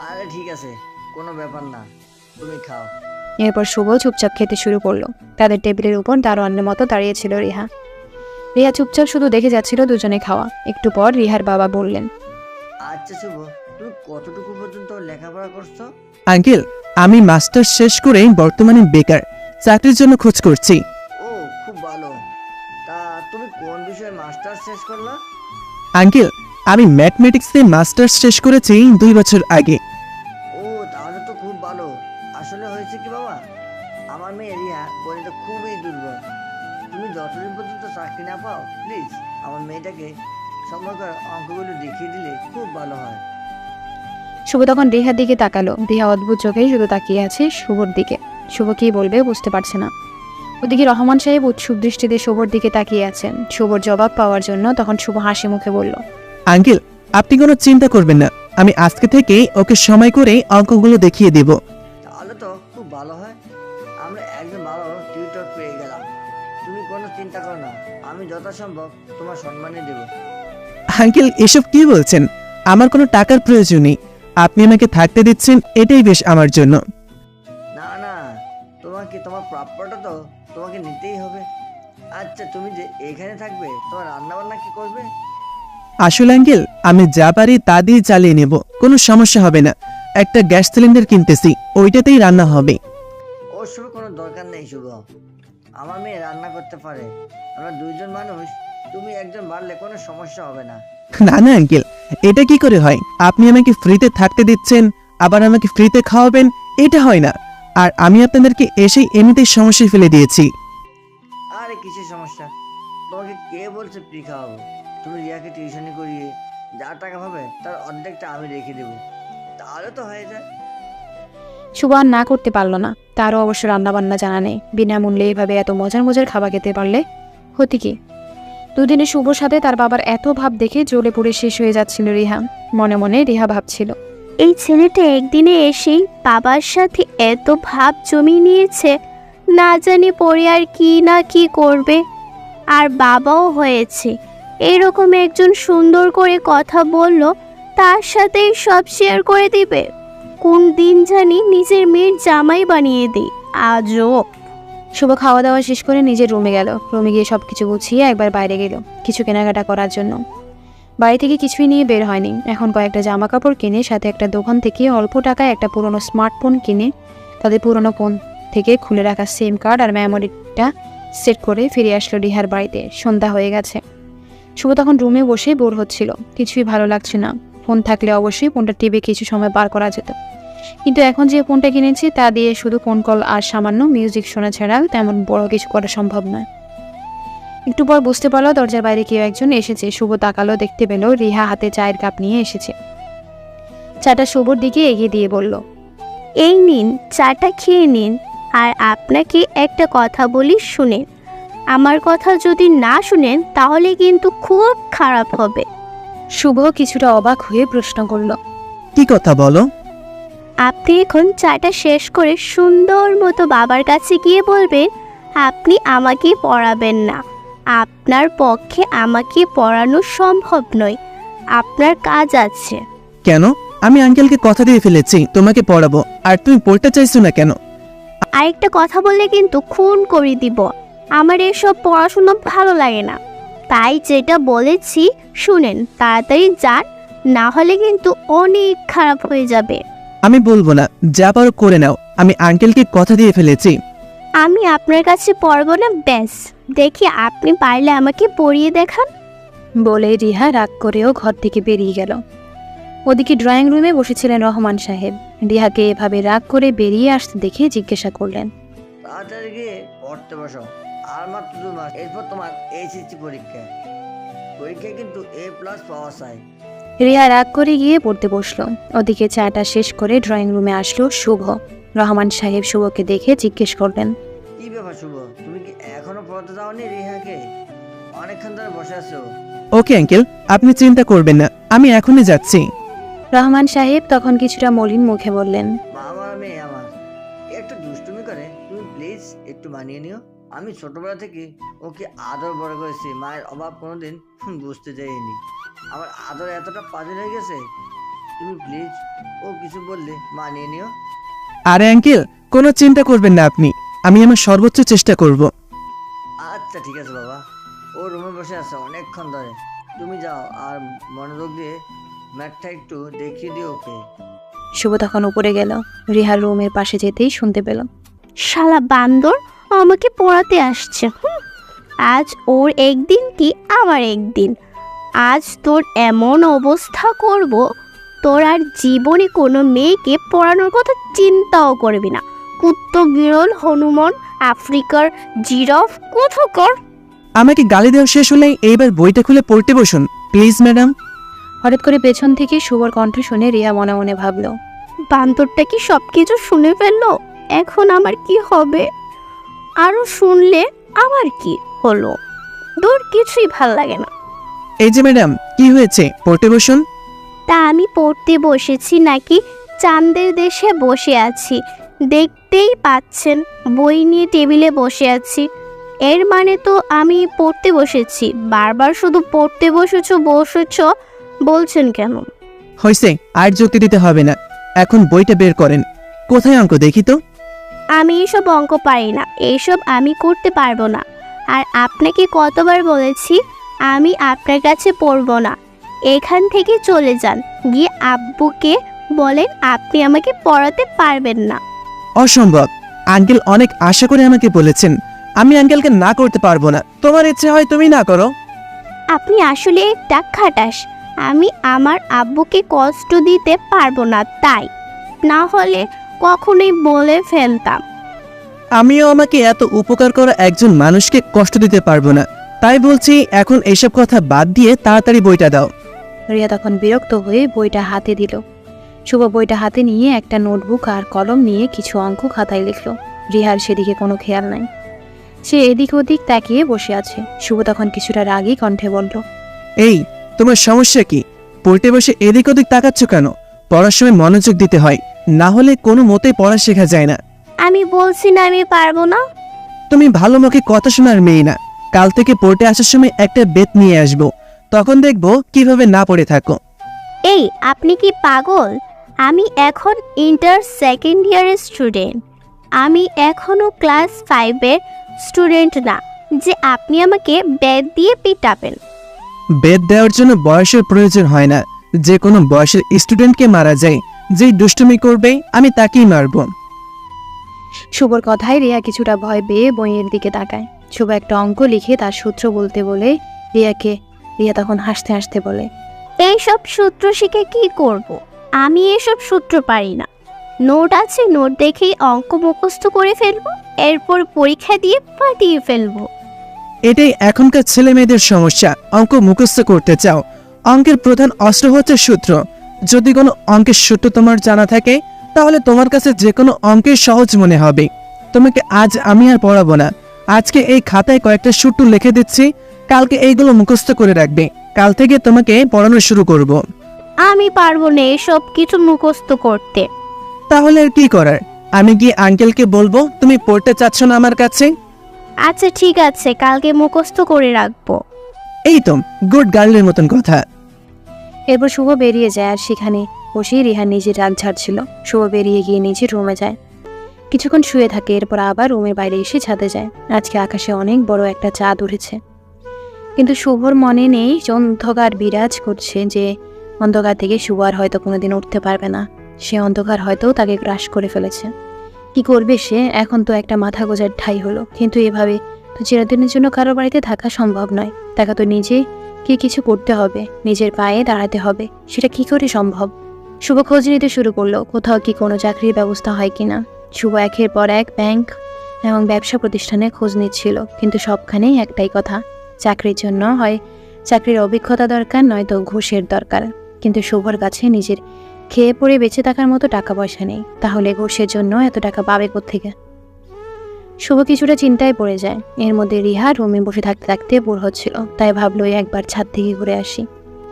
H: আরে ঠিক আছে, কোনো ব্যাপার না, তুমি খাও।
A: এরপর শুভ চুপচাপ খেতে শুরু করলো। তাদের টেবিলের উপর দারোয়ানের মতো দাঁড়িয়েছিল রিহা। রিহা চুপচাপ শুধু দেখে যাচ্ছিল দুজনে খাওয়া। একটু পর রিহার বাবা বললেন,
H: আচ্ছা শুভ, তুমি কতটুকু পর্যন্ত লেখাপড়া করছো?
C: আঙ্কেল, আমি মাস্টার্স শেষ করে বর্তমানে বেকার, চাকরির জন্য খোঁজ করছি।
H: ও খুব ভালো। তা তুমি কোন বিষয়ে মাস্টার্স শেষ করলা?
C: আঙ্কেল, আমি ম্যাথমেটিক্সে মাস্টার্স শেষ করেছি 2 বছর আগে।
H: ও তাহলে তো খুব ভালো। আসলে হয়েছে কি বাবা, আমার মেয়ে রিয়া গণিতে খুবই দুর্বল। তুমি যতদিন পর্যন্ত চাকরি না পাও, প্লিজ আমার মেয়েটাকে সময় করে অঙ্কগুলো দেখিয়ে দিলে খুব ভালো হয়।
A: শুভ তখন রিহার দিকে তাকালো। রিহা অদ্ভুত চোখে শুধু তাকিয়ে আছে শুভর দিকে। শুভ কি বলবে বুঝতে পারছে না। ওদিকে রহমান সাহেব উৎসুক দৃষ্টিতে শুভর দিকে তাকিয়ে আছেন শুভর জবাব পাওয়ার জন্য। তখন শুভ হাসি মুখে বলল,
C: আঙ্কেল, আপনি কোনো চিন্তা করবেন না। আমি আজকে থেকে ওকে সময় করে অঙ্কগুলো দেখিয়ে দেব।
H: তাহলে তো খুব ভালো হয়, আমরা একজন ভালো টিউটর পেয়ে গেলাম। তুমি কোনো চিন্তা করো না, আমি যথাসম্ভব তোমার সম্মানে দেব।
C: আঙ্কেল, এসব কি বলছেন? আমার কোনো টাকার প্রয়োজন নেই। আপনি আমাকে থাকতে দিচ্ছেন, এটাই বেশ আমার জন্য।
H: না না, তোমাকে তোমার প্রাপ্যটা তো তোমাকে নিতেই হবে। আচ্ছা তুমি যে এখানে থাকবে, তোমার রান্না বান্না কি করবে?
C: আসলে আঙ্কেল, আমি যা পারি তা দিয়ে চালিয়ে নেব, কোনো সমস্যা হবে না। একটা গ্যাস সিলিন্ডার কিনতেছি, ওইটাতেই রান্না হবে।
H: ওর সব কোনো দরকার নেই শুভ, আমার মেয়ে রান্না করতে পারে। আমরা দুইজন মানুষ, তুমি একজন বাড়লে কোনো সমস্যা হবে না।
C: না না আঙ্কেল, এটা কি করে হয়? আপনি আমাকে ফ্রিতে থাকতে দিচ্ছেন, আবার আমাকে ফ্রিতে খাওয়াবেন, এটা হয় না। আর আমি আপনাদেরকে এসেই এমনিতেই সমস্যায় ফেলে দিয়েছি।
H: আরে কিসের সমস্যা? তোমাকে কে বলছে ফ্রি খাওয়াবো? তুমি রিয়াকে টিউশনি করিয়ে যা টাকা পাবে তার অর্ধেকটা আমি রেখে দেবো, তাহলে তো হয়ে যায়।
A: শুভ আর না করতে পারলো না। তারও অবশ্য রান্নাবান্না জানা নেই। বিনামূল্যে এভাবে এত মজার মজার খাবার খেতে পারলে হতি কি। দুদিনে শুভর সাথে তার বাবার এত ভাব দেখে জ্বলে পুড়ে শেষ হয়ে যাচ্ছিল রিহা। মনে মনে রিহা ভাবছিল,
G: এই ছেলেটা একদিনে এসেই বাবার সাথে এত ভাব জমিয়ে নিয়েছে, না জানি পরে আর কি না কি করবে। আর বাবাও হয়েছে, এরকম একজন সুন্দর করে কথা বলল, তার সাথেই সব শেয়ার করে দিবে? কোন দিন জানি নিজের মেয়ের জামাই বানিয়ে দিই। আজব।
A: শুভ খাওয়া দাওয়া শেষ করে নিজের রুমে গেল। রুমে গিয়ে সব কিছু গুছিয়ে একবার বাইরে গেল কিছু কেনাকাটা করার জন্য। বাড়ি থেকে কিছুই নিয়ে বের হয়নি। এখন কয়েকটা জামা কাপড় কিনে সাথে একটা দোকান থেকে অল্প টাকায় একটা পুরনো স্মার্টফোন কিনে তাদের পুরনো ফোন থেকে খুলে রাখা সিম কার্ড আর মেমোরিটা সেট করে ফিরে আসলো রিহার বাড়িতে। সন্ধ্যা হয়ে গেছে। শুভ তখন রুমে বসে বোর হচ্ছিল। কিছুই ভালো লাগছে না। ফোন থাকলে অবশ্যই ফোনটা টিপে কিছু সময় পার করা যেত, কিন্তু এখন যে ফোনটা কিনেছি তা দিয়ে শুধু ফোন কল আর সামান্য মিউজিক শোনা ছাড়া তেমন বড় কিছু করা সম্ভব নয়। একটু পর বুঝতে পারলো দরজার বাইরে কেউ একজন এসেছে। শুভ তাকালো, দেখতে পেল রিহা হাতে চায়ের কাপ নিয়ে এসেছে। চাটা শুভর দিকে এগিয়ে দিয়ে বলল,
G: এই নিন, চাটা খেয়ে নিন। আর আপনাকে একটা কথা বলি, শুনেন। আমার কথা যদি না শুনেন তাহলে কিন্তু খুব খারাপ হবে।
A: শুভ কিছুটা অবাক হয়ে প্রশ্ন করল,
C: কি কথা বলো?
G: আপনি এখন চাটা শেষ করে সুন্দর মতো বাবার কাছে গিয়ে বলবেন আপনি আমাকে পড়াবেন না। আপনার পক্ষে আমাকে পড়ানো সম্ভব নয়, আপনার কাজ আছে।
C: কেন? আমি আঙ্কেলকে কথা দিয়ে ফেলেছি তোমাকে পড়াবো, আর তুমি পড়তে চাইছো না কেন?
G: আরেকটা কথা বললে কিন্তু খুন করে দিব। আমার এসব পড়াশোনা ভালো লাগে না। তাই যেটা বলেছি শুনেন, তাড়াতাড়ি যান, না হলে কিন্তু অনেক খারাপ হয়ে যাবে।
C: আমি বলবো না, যা পারো করে নাও। আমি আঙ্কেলকে কথা দিয়ে ফেলেছি।
G: আমি আপনার কাছে পড়বো না, ব্যাস। দেখি আপনি পারলে আমাকে পড়িয়ে দেখান।
A: বলে রিহা রাগ করেও ঘর থেকে বেরিয়ে গেল। ওদিকে ড্রয়িং রুমে বসেছিলেন রহমান সাহেব। রিহাকে এভাবে রাগ করে বেরিয়ে আসতে দেখে জিজ্ঞাসা করলেন,
H: তাড়াতাড়ি গিয়ে পড়তে বসো। আর মাত্র 2 মাস, এরপর তোমার এইচএসসি পরীক্ষা। পরীক্ষায় কিন্তু A+ পাওয়া চাই।
A: রিহা রাগ করে গিয়ে পড়তে বসলো। ওদিকে চাটা শেষ করে ড্রয়িং রুমে আসলো শুভ। রহমান সাহেব শুভকে দেখে জিজ্ঞেস করলেন,
H: কি ব্যাপার শুভ, তুমি কি এখনো পড়তে যাওনি রিহাকে? অনেকক্ষণ ধরে বসে আছো।
C: ওকে আঙ্কেল, আপনি চিন্তা করবেন না, আমি এখনই যাচ্ছি।
A: রহমান সাহেব তখন কিছুটা মলিন মুখে বললেন,
H: আমার মেয়ে আমার একটু দুষ্টুমি করে, তুমি প্লিজ একটু মানিয়ে নিও। আমি ছোটবেলা থেকে ওকে আদর বড় করেছি, মায়ের অভাব কোনোদিন বুঝতে চাইনি। আমার আদর এতটা পাজিল হয়ে গেছে, তুমি প্লিজ ও কিছু বললে মানিয়ে নিও।
C: আরে আঙ্কেল, কোনো চিন্তা করবেন না আপনি, আমি আমার সর্বোচ্চ চেষ্টা করব।
H: আচ্ছা ঠিক আছে বাবা, ও রুমে বসে আছে অনেকক্ষণ ধরে। তুমি যাও আর মনোযোগ দিয়ে ম্যাথটা একটু দেখিয়ে দিও ওকে।
A: শুভ তখন উপরে গেল। রিহার রুমের পাশে যেতেই শুনতে পেল,
G: শালা বান্দর আমাকে পড়াতে আসছে। আজ ওর একদিন কি আমার একদিন। আজ তোর এমন অবস্থা করব, তোর আর জীবনে কোনো মেয়েকে পড়ানোর কথা চিন্তাও করবি না। কুত্তো, বিরল, হনুমান, আফ্রিকার জিরাফ, কোথাকার।
C: আমাকে গালি দেওয়া শেষ হলেই এইবার বইটা খুলে পড়তে বসুন প্লিজ ম্যাডাম।
A: হঠাৎ করে পেছন থেকে শুভর কণ্ঠ শুনে রিয়া মনে মনে ভাবল,
G: বান্দরটা কি সব কিছু শুনে ফেললো? এখন আমার কি হবে? আরো শুনলে আমার কি হলো? দূর, কিছুই ভাল লাগে না।
C: এই যে ম্যাডাম, কি হয়েছে? পড়তে বসুন।
G: তা আমি পড়তে বসেছি নাকি চাঁদের দেশে বসে আছি? দেখতেই পাচ্ছেন বই নিয়ে টেবিলে বসে আছি। এর মানে তো আমি পড়তে বসেছি। বারবার শুধু পড়তে বসেছ বলছেন কেন?
C: হয়েছে, আর যুক্তি দিতে হবে না, এখন বইটা বের করেন। কোথায় অঙ্ক দেখি তো?
G: আমি এসব অঙ্ক পারি না, এইসব আমি করতে পারবো না। আর আপনাকে কতবার বলেছি আমি আপনার কাছে পড়বো না। এখান থেকে চলে যান, গিয়ে আব্বুকে বলেন আপনি আমাকে পড়াতে পারবেন না।
C: অসম্ভব, আঙ্কেল অনেক আশা করে আমাকে বলেছেন, আমি আঙ্কেলকে না করতে পারবো না। তোমার ইচ্ছে হয় তুমি না করো।
G: আপনি আসলে একটা খাটাস। আমি আমার আব্বুকে কষ্ট দিতে পারবো না, তাই না হলে কখনোই বলে ফেলতাম।
C: আমিও আমাকে এত উপকার করা একজন মানুষকে কষ্ট দিতে পারবো না, তাই বলছি এখন এইসব কথা বাদ দিয়ে তাড়াতাড়ি বইটা দাও।
A: রিয়া তখন বিরক্ত হয়ে বইটা হাতে দিল। শুভ বইটা হাতে নিয়ে একটা নোটবুক আর কলম নিয়ে কিছু অঙ্ক খাতায় লিখল। রিহার সেদিকে কোনো খেয়াল নাই, সে এদিক ওদিক তাকিয়ে বসে আছে। শুভ তখন কিছুটা রাগী কণ্ঠে বলল,
C: এই তোমার সমস্যা কি? পড়তে বসে এদিক ওদিক তাকাচ্ছ কেন? পড়ার সময় মনোযোগ দিতে হয়, না হলে কোনো মতেই পড়া শেখা যায় না।
G: আমি বলছি না আমি পারবো না।
C: তুমি ভালো মুখে কথা শোনার মেয়ে না। কাল থেকে পড়তে আসার সময় একটা বেত নিয়ে আসবো, তখন দেখবো কিভাবে না পড়ে থাকো।
G: এই আপনি কি পাগল? আমি এখন ইন্টার সেকেন্ড ইয়ারের স্টুডেন্ট। আমি এখনও ক্লাস 5-এর স্টুডেন্ট না যে আপনি আমাকে বেদ দিয়ে পিটাবেন।
C: বেদ দেওয়ার জন্য বয়সের প্রয়োজন হয় না, যে কোনো বয়সের স্টুডেন্টকে মারা যায়। যেই দুষ্টুমি করবে আমি তাকেই মারবো।
A: শুভর কথায় রিয়া কিছুটা ভয় পেয়ে বইয়ের দিকে তাকায়। শুভ একটা অঙ্ক লিখে তার সূত্র বলতে বলে রিয়া তখন হাসতে হাসতে বলে,
G: এইসব সূত্র শিখে কি করব? আমি এসব সূত্র পারি না। নোট আছে, নোট দেখেই অঙ্ক মুখস্থ করে ফেলবো, এরপর পরীক্ষা দিয়ে পাঠিয়ে ফেলবো।
C: এটাই এখনকার ছেলে মেয়েদের সমস্যা। অঙ্ক মুখস্থ করতে চাও। অঙ্কের প্রধান অস্ত্র হচ্ছে সূত্র। যদি কোনো অঙ্কের সূত্র তোমার জানা থাকে তাহলে তোমার কাছে যে কোনো অঙ্কের সহজ মনে হবে। তোমাকে আজ আমি আর পড়াবো না। আজকে এই খাতায় কয়েকটা সূত্র লিখে দিচ্ছি, কালকে এইগুলো মুখস্থ করে রাখবে। কাল থেকে তোমাকে পড়ানো শুরু করব।
G: আমি পারবো না এসব কিছু মুখস্থ করতে।
C: তাহলে আর কি করার? আমি কি আঙ্কেলকে বলবো তুমি পড়তে চাচ্ছ না আমার কাছে?
G: আচ্ছা ঠিক আছে, কালকে মুখস্থ করে রাখবো।
C: এই তো গুড গার্লের মতন কথা।
A: এরপর শুভ বেরিয়ে যায় আর সেখানে বসেই রিহা নিজের রাগ ঝাড়ছিল। শুভ বেরিয়ে গিয়ে নিজের রুমে যায়, কিছুক্ষণ শুয়ে থাকে, এরপর আবার রুমের বাইরে এসে ছাদে যায়। আজকে আকাশে অনেক বড় একটা চাঁদ উঠেছে, কিন্তু শুভর মনে নেই অন্ধকার বিরাজ করছে, যে অন্ধকার থেকে শুভ আর হয়তো কোনোদিন উঠতে পারবে না। সে অন্ধকার হয়তো তাকে গ্রাস করে ফেলেছে। কি করবে সে? এখন তো একটা মাথা গোজার ঠাই হলো, কিন্তু এভাবে তো চিরদিনের জন্য কারো বাড়িতে থাকা সম্ভব নয়। তাকে তো নিজে কি কিছু করতে হবে, নিজের পায়ে দাঁড়াতে হবে। সেটা কি করে সম্ভব? শুভ খোঁজ নিতে শুরু করলো কোথাও কি কোনো চাকরির ব্যবস্থা হয় কিনা। শুভ একের পর এক ব্যাংক এবং ব্যবসা প্রতিষ্ঠানে খোঁজ নিচ্ছিল, কিন্তু সবখানেই একটাই কথা, চাকরির জন্য হয় চাকরির অভিজ্ঞতা দরকার, নয়তো ঘুষের দরকার। কিন্তু শুভর কাছে নিজের খেয়ে পড়ে বেঁচে থাকার মতো টাকা পয়সা নেই, তাহলে ঘুষের জন্য এত টাকা পাবে কোত্থেকে? শুভ কিছুটা চিন্তায় পড়ে যায়। এর মধ্যে রিহা রুমে বসে থাকতে থাকতে বোর হচ্ছিল, তাই ভাবলো একবার ছাদ থেকে ঘুরে আসি।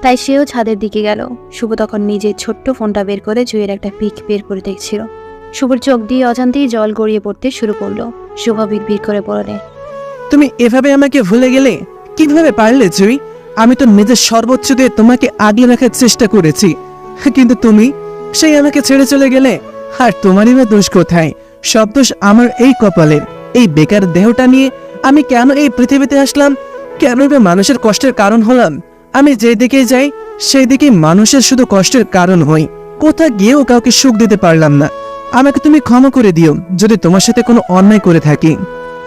A: তাই সেও ছাদের দিকে গেল। শুভ তখন নিজের ছোট্ট ফোনটা বের করে জুয়ের একটা পিক বের করে দেখছিল। শুভর চোখ দিয়ে অজান্তেই জল গড়িয়ে পড়তে শুরু করলো। শুভ বিড়বিড় করে বলে,
C: তুমি এভাবে আমাকে ভুলে গেলে? কিভাবে পারলে জুই? আমি তো নিজের সর্বোচ্চ দিয়ে তোমাকে আগলে রাখার চেষ্টা করেছি, কিন্তু তুমি সেই আমাকে ছেড়ে চলে গেলে। আর তোমারই বা দোষ কোথায়? সব দোষ আমার এই কপালের। এই বেকার দেহটা নিয়ে আমি কেন এই পৃথিবীতে আসলাম? কেন বা মানুষের কষ্টের কারণ হলাম? আমি যেদিকে যাই সেই দিকে মানুষের শুধু কষ্টের কারণ হই। কোথা গিয়েও কাউকে সুখ দিতে পারলাম না। আমাকে তুমি ক্ষমা করে দিও যদি তোমার সাথে কোনো অন্যায় করে থাকি।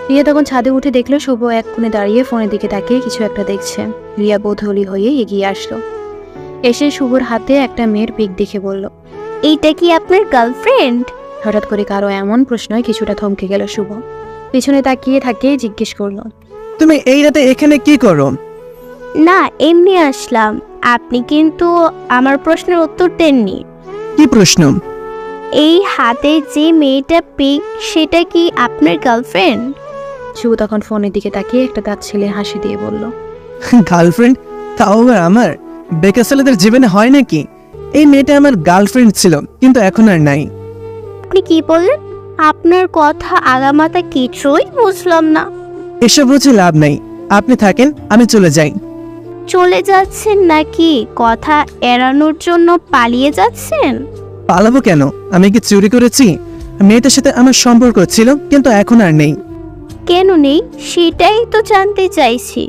A: রিয়া তখন ছাদে উঠে দেখলো শুভ এক কোণে দাঁড়িয়ে ফোনের দিকে তাকিয়ে কিছু একটা দেখছে। রিয়া বোধহলি হয়ে এগিয়ে আসলো, এসে শুভর হাতে একটা মেয়ের পিক দেখে বলল,
G: এইটা কি আপনার গার্লফ্রেন্ড?
A: হঠাৎ করে কারো এমন প্রশ্নয় কিছুটা থমকে গেল শুভ। পিছনে তাকিয়ে থাকে জিজ্ঞেস করলো,
C: তুমি এই রাতে এখানে কি করো?
G: না, এমনি আসলাম। আপনি কিন্তু আমার প্রশ্নের উত্তর দেননি।
C: কি প্রশ্ন?
G: এই হাতে যে মেয়েটা পিক, সেটা কি আপনার গার্লফ্রেন্ড?
A: শুভ তখন ফোনের দিকে তাকিয়ে একটা দাঁত ছেলে হাসি দিয়ে বলল,
C: গার্লফ্রেন্ড? তাও আবার আমার? বেকার ছেলেদের জীবনে হয় নাকি? এই মেয়েটা আমার গার্লফ্রেন্ড ছিল, কিন্তু এখন আর নাই।
G: আপনি কি বললেন? আপনার কথা আগামাতা কিছুই বুঝলাম না।
C: এসব বুঝে লাভ নাই, আপনি থাকেন, আমি চলে যাই।
G: চলে যাচ্ছেন নাকি? কথা এড়ানোর জন্য পালিয়ে যাচ্ছেন?
C: পালাবো কেন? আমি কি চুরি করেছি? মেয়েটার সাথে আমার সম্পর্ক ছিল, কিন্তু এখন আর নেই।
G: কেন নেই সেটাই তো জানতে চাইছি।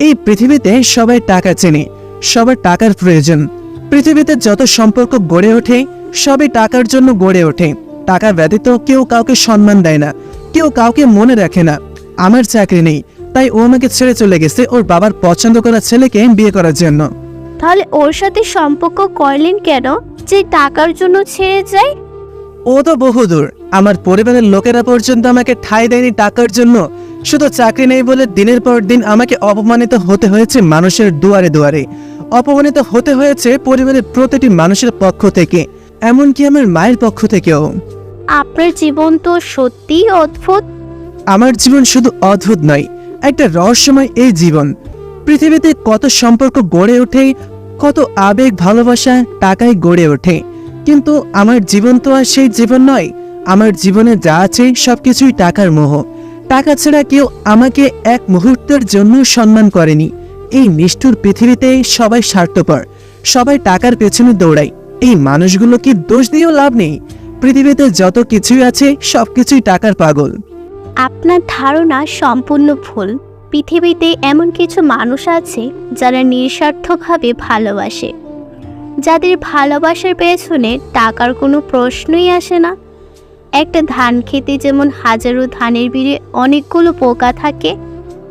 C: এই পৃথিবীতে সবাই টাকা চেনে, সবার টাকার প্রয়োজন। পৃথিবীতে যত সম্পর্ক গড়ে ওঠে সবই টাকার জন্য গড়ে ওঠে। টাকা ব্যতীত কেউ কাউকে সম্মান দেয় না, কেউ কাউকে মনে রাখে না। আমার চাকরি নেই, তাই ও আমাকে ছেড়ে চলে গেছে ওর বাবার পছন্দ করা ছেলেকে বিয়ে করার জন্য।
G: তাহলে ওর সাথে সম্পর্ক করলেন কেন যে টাকার জন্য ছেড়ে যায়?
C: ও তো বহুদূর। আমার পরিবারের লোকেরা পর্যন্ত আমাকে ঠাঁই দেয়নি টাকার জন্য। শুধু চাকরি নেই বলে দিনের পর দিন আমাকে অপমানিত হতে হয়েছে মানুষের দুয়ারে দুয়ারে। অপমানিত হতে হয়েছে পরিবারের প্রতিটি মানুষের পক্ষ থেকে, এমনকি আমার মায়ের পক্ষ থেকেও।
G: আপনার জীবন তো সত্যিই অদ্ভুত।
C: আমার জীবন শুধু অদ্ভুত নয়, একটা রহস্যময় এই জীবন। পৃথিবীতে কত সম্পর্ক গড়ে ওঠে, কত আবেগ ভালোবাসা টাকায় গড়ে ওঠে, কিন্তু আমার জীবন তো আর সেই জীবন নয়। আমার জীবনে যা আছে সবকিছুই টাকার মোহ। টাকা ছাড়া কেউ আমাকে এক মুহূর্তের জন্য সম্মান করেনি, এই নিষ্ঠুর পৃথিবীতে সবাই স্বার্থপর, সবাই টাকার পেছনে দৌড়ায়। এই মানুষগুলোকে দোষ দিয়েও লাভ নেই। পৃথিবীতে যত কিছুই আছে সবকিছুই টাকার পাগল।
G: আপনার ধারণা সম্পূর্ণ ভুল। পৃথিবীতে এমন কিছু মানুষ আছে যারা নিঃস্বার্থভাবে ভালোবাসে, যাদের ভালোবাসার পেছনে টাকার কোনো প্রশ্নই আসে না। একটা ধান খেতে যেমন হাজারো ধানের ভিড়ে অনেকগুলো পোকা থাকে,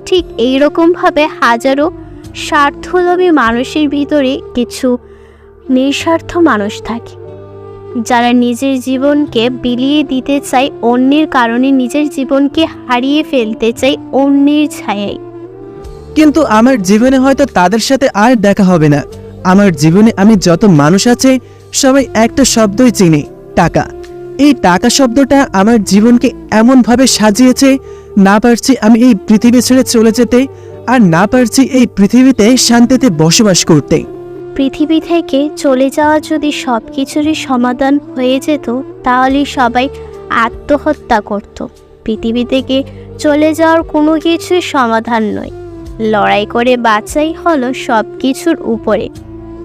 G: ঠিক এইরকমভাবে হাজারো স্বার্থলোভী মানুষের ভিতরে কিছু নিঃস্বার্থ মানুষ থাকে, যারা নিজের জীবনকে বিলিয়ে দিতে চায় অন্যের কারণে, নিজের জীবনকে হারিয়ে ফেলতে চায় অন্যের ছায়ায়।
C: কিন্তু আমার জীবনে হয়তো তাদের সাথে আর দেখা হবে না। আমার জীবনে আমি যত মানুষ আছে সবাই একটা শব্দই চিনি, টাকা। এই টাকা শব্দটা আমার জীবনকে এমনভাবে সাজিয়েছে, না পারছি আমি এই পৃথিবী ছেড়ে চলে যেতে, আর না পারছি এই পৃথিবীতে শান্তিতে বসবাস করতে।
G: পৃথিবী থেকে চলে যাওয়া যদি সব কিছুরই সমাধান হয়ে যেত, তাহলে সবাই আত্মহত্যা করত। পৃথিবী থেকে চলে যাওয়ার কোনো কিছুর সমাধান নয়, লড়াই করে বাঁচাই হলো সব কিছুর উপরে।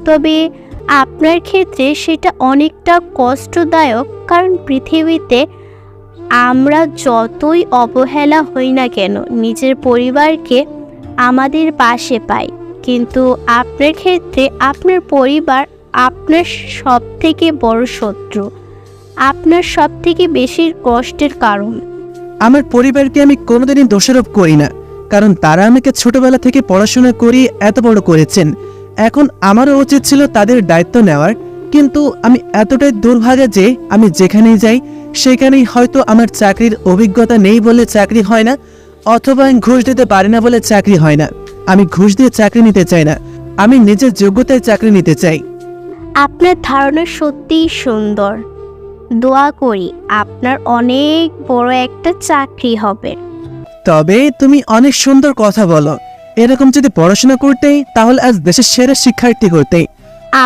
G: তবে আপনার ক্ষেত্রে সেটা অনেকটা কষ্টদায়ক, কারণ পৃথিবীতে আমরা যতই অবহেলা হই না কেন, নিজের পরিবারকে আমাদের পাশে পাই, কিন্তু আপনার ক্ষেত্রে আপনার পরিবার আপনার সব থেকে বড় শত্রু, আপনার সব থেকে বেশি কষ্টের কারণ।
C: আমার পরিবারকে আমি কোনোদিনই দোষারোপ করি না, কারণ তারা আমাকে ছোটবেলা থেকে পড়াশোনা করিয়ে এত বড় করেছেন। এখন আমারও উচিত ছিল তাদের দায়িত্ব নেওয়ার, কিন্তু আমি এতটাই দুর্ভাগা যে আমি যেখানেই যাই সেখানেই হয়তো আমার চাকরির অভিজ্ঞতা নেই বলে চাকরি হয় না, অথবা আমি ঘুষ দিতে পারি না বলে চাকরি হয় না। আমি ঘুষ দিয়ে চাকরি নিতে চাই না, আমি নিজের যোগ্যতায় চাকরি নিতে চাই।
G: আপনার ধারণা সত্যিই সুন্দর। দোয়া করি আপনার অনেক বড় একটা চাকরি হবে।
C: তবে তুমি অনেক সুন্দর কথা বলো। এরকম যদি পড়াশোনা করতে তাহলে আজ দেশের সেরা শিক্ষার্থী হতে।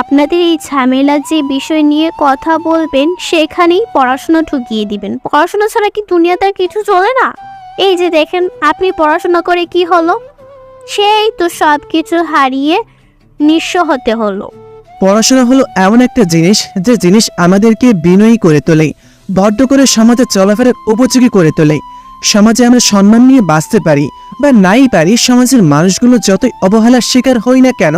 G: আপনাদের এই ঝামেলা যে বিষয় নিয়ে কথা বলবেন সেখানেই পড়াশোনা ঢুকিয়ে দিবেন। পড়াশোনা ছাড়া কি দুনিয়াতে আর কিছু চলে না? এই যে দেখেন, আপনি পড়াশোনা করে কি হলো? সেই তো সব কিছু হারিয়ে নিঃস্ব হতে হলো।
C: পড়াশোনা হলো এমন একটা জিনিস যে জিনিস আমাদেরকে বিনয়ী করে তোলে, বড্ড করে সমাজে চলাফেরার উপযোগী করে তোলে। সমাজে আমরা সম্মান নিয়ে বাঁচতে পারি বা নাই পারি, সমাজের মানুষগুলো যতই অবহেলার শিকার হই না কেন,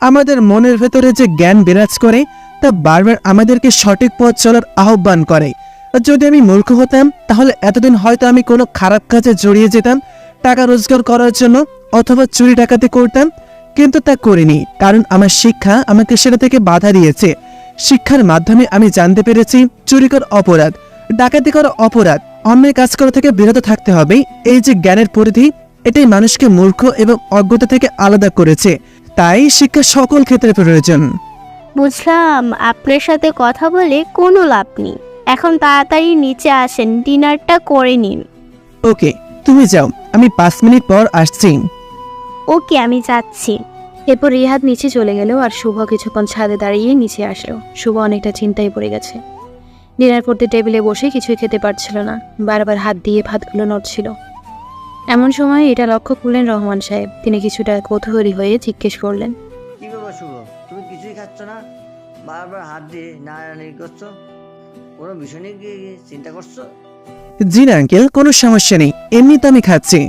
C: আমাদের মনের ভেতরে যে জ্ঞান বিরাজ করে তা বারবার আমাদেরকে সঠিক পথ চলার আহ্বান করে। যদি আমি মূর্খ হতাম তাহলে এতদিন হয়তো আমি কোনো খারাপ কাজে জড়িয়ে যেতাম টাকা রোজগার করার জন্য, অথবা চুরি ডাকাতি করতাম, কিন্তু তা করিনি, কারণ আমার শিক্ষা আমাকে সেটা থেকে বাধা দিয়েছে। শিক্ষার মাধ্যমে আমি জানতে পেরেছি চুরি করা অপরাধ, ডাকাতি করা অপরাধ, অন্যায় কাজ করা থেকে বিরত থাকতে হবে। এই যে জ্ঞানের পরিধি, এটাই মানুষকে মূর্খ এবং অজ্ঞতা থেকে আলাদা করেছে। তাই শিক্ষা সকল ক্ষেত্রে প্রয়োজন।
G: বুঝলাম, আপনার সাথে কথা বলে কোনো লাভ নেই। এখন তাড়াতাড়ি নিচে আসেন, ডিনারটা করে নিন।
C: ওকে, তুমি যাও, আমি 5 মিনিট পর আসছি।
G: ওকে, আমি যাচ্ছি।
A: এরপর রিহাদ নিচে চলে গেল আর শুভ কিছুক্ষণ ছাদে দাঁড়িয়ে নিচে আসলো। শুভ অনেকটা চিন্তায় পড়ে গেছে। ডিনার করতে টেবিলে বসে কিছুই খেতে পারছিল না, বারবার হাত দিয়ে ভাতগুলো নড়ছিল। এমন সময় এটা লক্ষ্য করলেন রহমান সাহেব। তিনি কিছুটা কৌতূহলী হয়ে জিজ্ঞেস করলেন,
H: কি ব্যাপার শুভ, তুমি কিছুই খাচ্ছ না? বারবার হাত দিয়ে নাড়ানাড়ি করছো, কোনো বিষয় নিয়ে গিয়ে চিন্তা করছো?
C: জি না আঙ্কেল, কোনো সমস্যা নেই, এমনি তো আমি খাচ্ছি।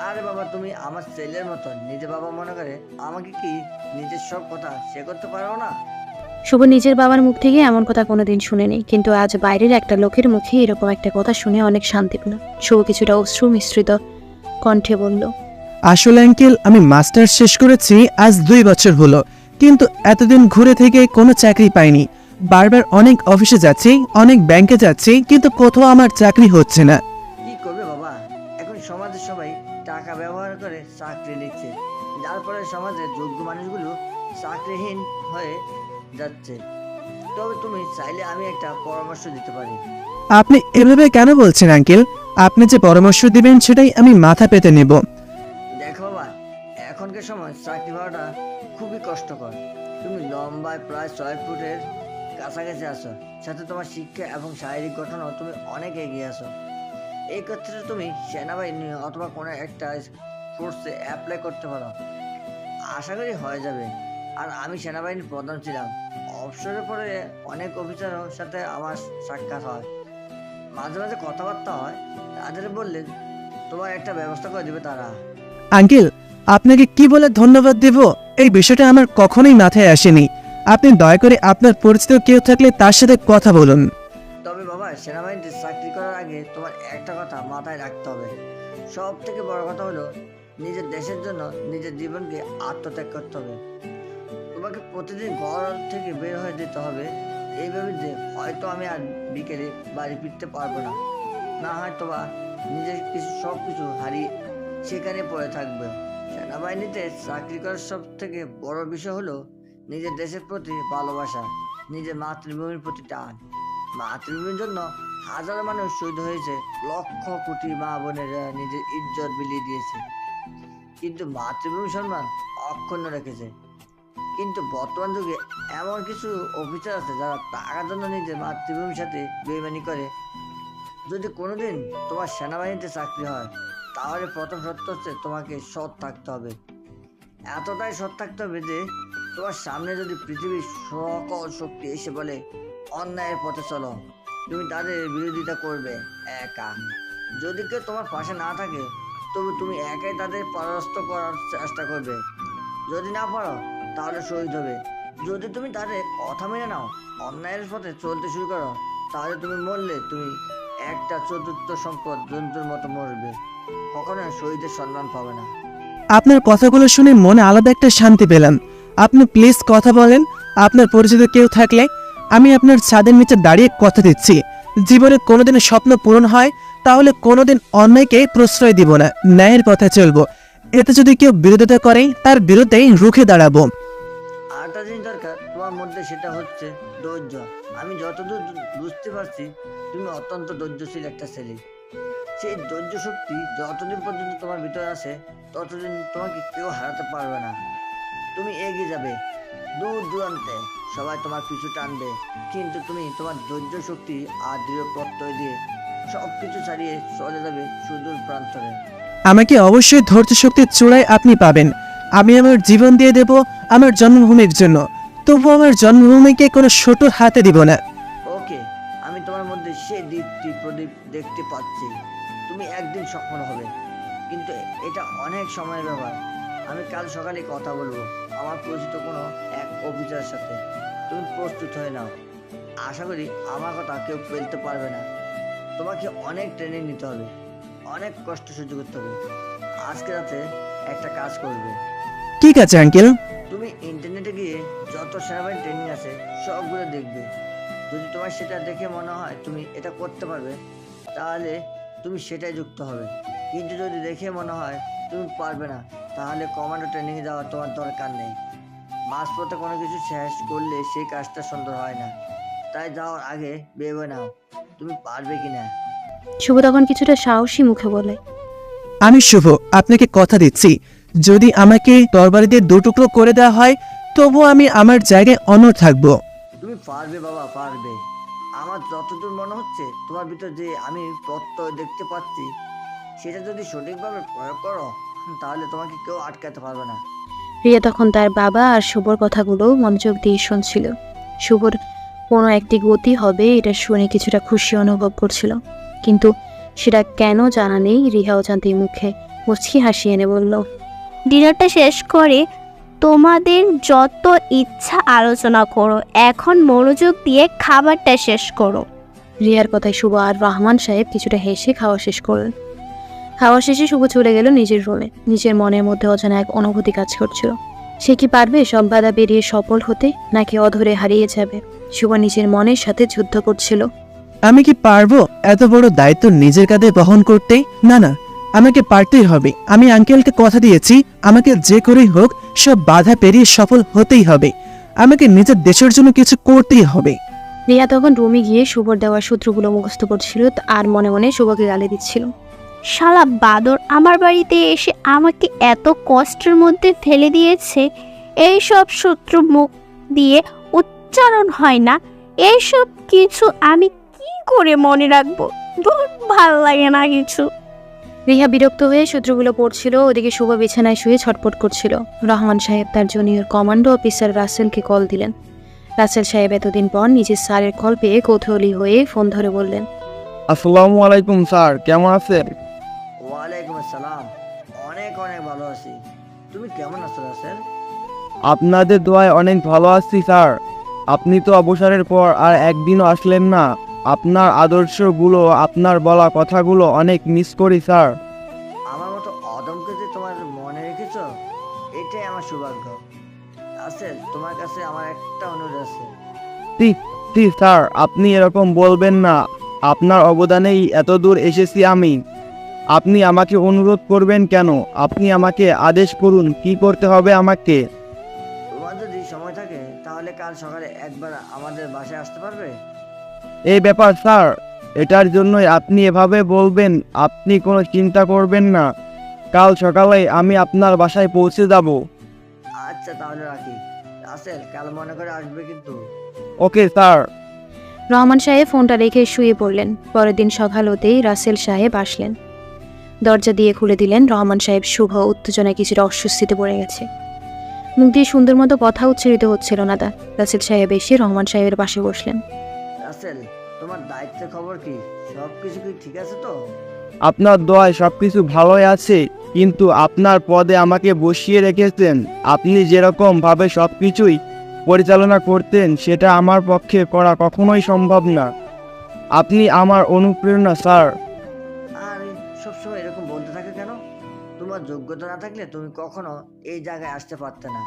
H: আরে বাবা, তুমি আমার ছেলের মতো নিজে বাবা মনে করে আমাকে কি নিজের সব কথা শেয়ার করতে পারো না?
A: শুভ নিজের বাবার মুখ থেকে এমন কথা কোনোদিন শুনেনি, কিন্তু আজ বাইরের একটা লোকের মুখে এরকম একটা কথা শুনে অনেক শান্তি পেল। শুভ কিছুটা অশ্রু মিশ্রিত কণ্ঠে বলল,
C: আসলে আঙ্কেল, আমি মাস্টার শেষ করেছি আজ 2 বছর হলো, কিন্তু এতদিন ঘুরে থেকে কোনো চাকরি পাইনি। বারবার অনেক অফিসে যাচ্ছি, অনেক ব্যাংকে যাচ্ছি, কিন্তু কোথাও আমার চাকরি হচ্ছে না।
H: কি করবে বাবা, এখন সমাজে সবাই টাকা ব্যবহার করে চাকরি নিচ্ছে, যার ফলে সমাজের যোগ্য মানুষগুলো চাকরিহীন হয়ে যাচ্ছে। তবে তুমি চাইলে আমি একটা পরামর্শ দিতে পারি।
C: আপনি এভাবে কেন বলছেন আঙ্কেল? আপনি যে পরামর্শ দিবেন সেটাই আমি মাথা পেতে নেব।
H: দেখো বাবা, এখনকার সময় চাকরি পাওয়াটা খুবই কষ্টকর। তুমি লম্বায় প্রায় 6 ফুটের কাছাকাছি আছো, সাথে তোমার শিক্ষা এবং শারীরিক গঠনও তুমি অনেক এগিয়ে আছো। এই ক্ষেত্রে তুমি সেনাবাহিনী অথবা কোনো একটা ফোর্সে অ্যাপ্লাই করতে পারো। আশা করি হয়ে যাবে। আর আমি সেনাবাহিনীর প্রধান ছিলাম, অবসরের পরে অনেক অফিসারের সাথে আমার সাক্ষাৎ হয়, মাঝে মাঝে কথাবার্তা হয়। তাদের বললে তোমার একটা ব্যবস্থা করে দেবে তারা।
C: আঙ্কেল, আপনাকে কি বলে ধন্যবাদ দেব এই বিষয়টা আমার কখনোই মাথায় আসেনি। আপনি দয়া করে আপনার পরিচিত কেউ থাকলে তার সাথে কথা বলুন।
H: তবে বাবা, সেনাবাহিনীতে চাকরি করার আগে তোমার একটা কথা মাথায় রাখতে হবে। সব থেকে বড় কথা হলো নিজের দেশের জন্য নিজের জীবনকে আত্মত্যাগ করতে হবে। তোমাকে প্রতিদিন ঘর থেকে বের হয়ে যেতে হবে এইভাবে যে হয়তো আমি আর বিকেলে বাড়ি ফিরতে পারবো না, না হয়তো বা নিজের কিছু সব কিছু হারিয়ে সেখানে পড়ে থাকবে। সেনাবাহিনীতে চাকরি করার সব থেকে বড় বিষয় হলো নিজের দেশের প্রতি ভালোবাসা, নিজের মাতৃভূমির প্রতি টান। মাতৃভূমির জন্য হাজার মানুষ শহীদ হয়েছে, লক্ষ কোটি মা বোনেরা নিজের ইজ্জত বিলিয়ে দিয়েছে, কিন্তু মাতৃভূমি সম্মান অক্ষুণ্ণ রেখেছে। কিন্তু বর্তমান যুগে এমন কিছু অফিসার আছে যারা টাকার জন্য নিজের মাতৃভূমির সাথে বেইমানি করে। যদি কোনোদিন তোমার সেনাবাহিনীতে চাকরি হয়, তাহলে প্রথম শর্ত হচ্ছে তোমাকে সৎ থাকতে হবে। এতটাই সৎ থাকতে হবে যে তোমার সামনে যদি পৃথিবীর সকল শক্তি এসে বলে অন্যায়ের পথে চলো, তুমি তাদের বিরোধিতা করবে একা। যদি কেউ তোমার পাশে না থাকে, তবে তুমি একাই তাদের পরাস্ত করার চেষ্টা করবে। যদি না পারো তাহলে শহীদ হবে। যদি তুমি তাদের কথা মেনে নাও, অন্যায়ের পথে চলতে শুরু করো, তাহলে তুমি মরলে তুমি একটা চতুর্থ সম্পদ জন্তুর মতো মরবে, কখনো শহীদের সম্মান পাবে না।
C: আপনার কথাগুলো শুনে মনে আলাদা একটা শান্তি পেলাম। আপনি প্লিজ কথা বলেন। আপনার পরিচিত কেউ থাকলে আমি আপনার ছাদের নিচে দাঁড়িয়ে কথা দিচ্ছি, জীবনে কোনোদিন স্বপ্ন পূরণ হয় তাহলে কোনোদিন অন্যায়কে প্রশ্রয় দিব না, ন্যায়ের পথে চলবো। এতে যদি কেউ বিরোধিতা করে তার বিরুদ্ধেই রুখে দাঁড়াবো।
H: আরেকটা জিনিস দরকার তোমার মধ্যে, সেটা হচ্ছে ধৈর্য। আমি যতদূর বুঝতে পারছি তুমি অত্যন্ত ধৈর্যশীল একটা ছেলে। সেই ধৈর্য শক্তি যতদিন পর্যন্ত তোমার ভিতরে আছে, ততদিন তোমাকে কেউ হারাতে পারবে না। তুমি এগিয়ে যাবে দূর দূরান্তে, সবাই তোমার পিছু টানবে, কিন্তু তুমি তোমার ধৈর্য শক্তি আর দৃঢ় প্রত্যয় দিয়ে সব কিছু ছাড়িয়ে চলে যাবে সুদূর প্রান্তরে।
C: আমাকে অবশ্যই ধৈর্য শক্তির চূড়ায় আপনি পাবেন। আমি আমার জীবন দিয়ে দেব আমার জন্মভূমির জন্য, তবু আমার জন্মভূমিকে কোনো ছোটোর হাতে দিব না।
H: ওকে, আমি তোমার মধ্যে সেই দীপ্তি প্রদীপ দেখতে পাচ্ছি। তুমি একদিন সফল হবে, কিন্তু এটা অনেক সময়ের ব্যাপার। আমি কাল সকালে কথা বলবো আমার পরিচিত কোনো এক অফিসারের সাথে। তুমি প্রস্তুত হয়ে নাও। আশা করি আমার কথা কেউ ফেলতে পারবে না। তোমাকে অনেক ট্রেনিং নিতে হবে, অনেক কষ্ট সহ্য করতে হবে। আজকে রাতে একটা কাজ করবে।
C: ঠিক আছে আঙ্কেল।
H: তুমি ইন্টারনেটে গিয়ে যত সেনাবাহিনী ট্রেনিং আছে সবগুলো দেখবে। যদি তোমার সেটা দেখে মনে হয় তুমি এটা করতে পারবে, তাহলে তুমি সেটাই যুক্ত হবে। কিন্তু যদি দেখে মনে হয় তুমি পারবে না, তাহলে কমান্ডো ট্রেনিংয়ে যাওয়ার তোমার দরকার নেই। মাঝপথে কোনো কিছু শেষ করলে সেই কাজটা সুন্দর হয় না। তাই যাওয়ার আগে ভেবে নাও তুমি পারবে কিনা।
A: শুভ তখন কিছুটা সাহসী মুখে বলে,
C: আমি শুভ আপনাকে কথা দিচ্ছি, যদি আমাকে তরবারি দিয়ে দুটুকরো করে দেওয়া হয় তবু আমি আমার জায়গায় অনড় থাকবো।
H: তুমি পারবে বাবা, পারবে। আমার যতদূর মনে হচ্ছে তোমার ভিতর যে আমি প্রত্যয় দেখতে পাচ্ছি, সেটা যদি সঠিকভাবে প্রয়োগ করো, তাহলে তোমাকে কেউ আটকাতে পারবে না।
A: রিয়া তখন তার বাবা আর শুভর কথাগুলো মনোযোগ দিয়ে শুনছিল। শুভর কোনো একটি গতি হবে এটা শুনে কিছুটা খুশি অনুভব করছিল, কিন্তু সেটা কেন জানা নেই। রিহা অজান্তেই মুখে মুচকি হাসি এনে বলল,
G: ডিনারটা শেষ করে তোমাদের যত ইচ্ছা আলোচনা করো, এখন মনোযোগ দিয়ে খাবারটা শেষ করো।
A: রিয়ার কথায় শুভ আর রহমান সাহেব কিছুটা হেসে খাওয়া শেষ করলেন। খাওয়া শেষে শুভ চলে গেল নিজের রুমে। নিজের মনের মধ্যে অজানা এক অনুভূতি কাজ করছিল। সে কি পারবে সব বাধা পেরিয়ে সফল হতে, নাকি অধরে হারিয়ে যাবে? শুভ নিজের মনের সাথে যুদ্ধ করছিল।
C: আমি কি পারবো এত বড় দায়িত্ব নিজের কাঁধে বহন করতে? না না, আমাকে পারতেই হবে। আমি আঙ্কেলকে কথা দিয়েছি আমাকে যে করেই হোক সব বাধা পেরিয়ে সফল হতেই হবে। আমাকে নিজের দেশের জন্য কিছু করতেই হবে।
A: রিয়া তখন রুমে গিয়ে শুভর দেওয়া সূত্রগুলো মুখস্থ করছিল আর মনে মনে শুভকে গালি দিচ্ছিল।
G: শালা বাদর আমার বাড়িতে এসে আমাকে এত কষ্টের মধ্যে ফেলে দিয়েছে। এইসব সূত্র মুখ দিয়ে উচ্চারণ হয় না, এইসব কিছু আমি কি করে মনে রাখবো? ভাল লাগে না কিছু।
A: রিহা বিরক্ত হয়ে সূত্রগুলো পড়ছিল, ওদিকে শুভ বিছানায় শুয়ে ছটফট করছিল। রহমান সাহেব তার জুনিয়র কমান্ডো অফিসার রাসেলকে কল দিলেন। রাসেল সাহেব এতদিন পর নিজের স্যারের কল পেয়ে কৌতূহলী হয়ে ফোন ধরে বললেন,
I: আসসালামু আলাইকুম স্যার, কেমন আছেন?
H: ওয়ালাইকুম আসসালাম। অনেক অনেক ভালো আছি। তুমি কেমন আছো রাসেল?
I: আপনাদের দোয়ায় অনেক ভালো আছি স্যার। আপনি তো অবসরের পর আর একদিনও আসলেন না। আপনার আদর্শগুলো, আপনার বলা কথাগুলো অনেক মিস করি স্যার।
H: আমার মতো অদমকে যে তোমার মনে রেখেছো, এটাই আমার সৌভাগ্য। রাসেল, তোমার কাছে আমার একটা অনুরোধ আছে।
I: প্লিজ স্যার, আপনি এরকম বলবেন না। আপনার অবদানেই এত দূর এসেছি আমি। আপনি আমাকে অনুরোধ করবেন কেন? আপনি আমাকে আদেশ করুন, কি করতে হবে আমাকে।
H: তোমার যদি সময় থাকে তাহলে কাল সকালে একবার আমাদের বাসায় আসতে পারবে?
I: এই ব্যাপার স্যার, এটার জন্যই আপনি এভাবে বলবেন। আপনি কোনো চিন্তা করবেন না। কাল সকালে আমি আপনার বাসায় পৌঁছে যাব।
H: আচ্ছা তাহলে রাখি। রাসেল, কাল মনে করে আসবে কিন্তু।
I: Okay sir.
A: রহমান সাহেব ফোনটা রেখে শুয়ে পড়লেন। পরের দিন সকাল হতেই রাসেল সাহেব আসলেন। দরজা দিয়ে খুলে দিলেন। রহমান সাহেব শুভ উত্তেজনায় কিছুটা অস্বস্তিতে পড়ে গেছে। মুখ দিয়ে সুন্দর মতো কথা উচ্চারিত হচ্ছিল না তার। রাসেল সাহেব এসে রহমান সাহেবের পাশে বসলেন।
H: রাসেল, তোমার দায়িত্বের খবর কি? সব কিছু কি ঠিক আছে তো?
I: আপনার দোয়ায় সবকিছু ভালোই আছে, কিন্তু আপনার পদে আমাকে বসিয়ে রেখেছেন। আপনি যেরকম ভাবে সবকিছুই পরিচালনা করতেন, সেটা আমার পক্ষে করা কখনোই সম্ভব না। আপনি আমার অনুপ্রেরণা স্যার।
H: আরে সবসময় এরকম বলতে থাকে কেন? তোমার যোগ্যতা না থাকলে তুমি কখনো এই জায়গায় আসতে পারতে না।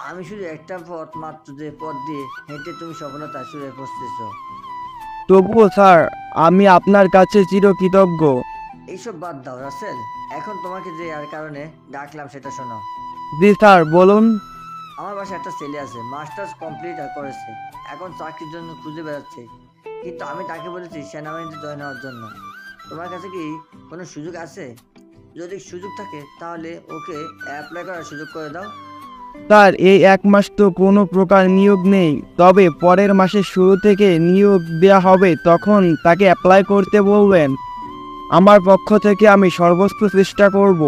H: আমি শুধু একটা পথ মাত্র, যে পথ দিয়ে হেঁটে তুমি সফলতা চূড়ায় পৌঁছেছ।
I: তবুও স্যার, আমি আপনার কাছে চিরকৃতজ্ঞ।
H: এইসব বাদ দাও রাসেল, এখন তোমাকে যে আর কারণে ডাকলাম সেটা শোনো।
I: জি স্যার, বলুন।
H: আমার বাসায় একটা ছেলে আছে, মাস্টার্স কমপ্লিট করেছে, এখন চাকরির জন্য খুঁজে বেড়াচ্ছে। কিন্তু আমি তাকে বলেছি সেনাবাহিনীতে জয়েন হওয়ার জন্য। তোমার কাছে কি কোনো সুযোগ আছে? যদি সুযোগ থাকে তাহলে ওকে অ্যাপ্লাই করার সুযোগ করে দাও।
I: স্যার, এই 1 মাস তো কোনো প্রকার নিয়োগ নেই, তবে পরের মাসের শুরু থেকে নিয়োগ দেওয়া হবে, তখন তাকে অ্যাপ্লাই করতে বলবেন। আমার পক্ষ থেকে আমি সর্বোচ্চ চেষ্টা করব।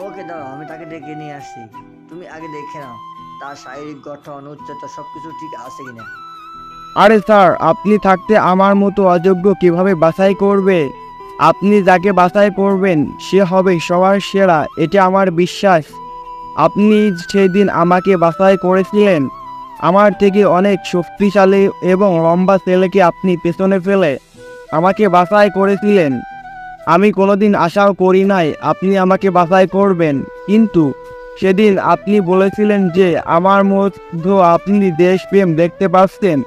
H: ওকে দাও, আমি তাকে ডেকে নিয়ে আসছি। তুমি আগে দেখে নাও তার শারীরিক গঠন, উচ্চতা সবকিছু ঠিক আছে কিনা।
I: আরে স্যার, আপনি থাকতে আমার মতো অযোগ্য কিভাবে বাছাই করবে? আপনি যাকে বাছাই করবেন সে হবে সবার সেরা, এটা আমার বিশ্বাস। আপনি সেদিন আমাকে বাছাই করেছিলেন। আমার থেকে অনেক শক্তিশালী এবং লম্বা ছেলেকে আপনি পেছনে ফেলে আমাকে বাছাই করেছিলেন। আমি কোনোদিন আশাও করি নাই আপনি আমাকে বাছাই করবেন, কিন্তু সেদিন আপনি বলেছিলেন যে আমার মধ্যে আপনি দেশপ্রেম দেখতে পাচ্ছেন।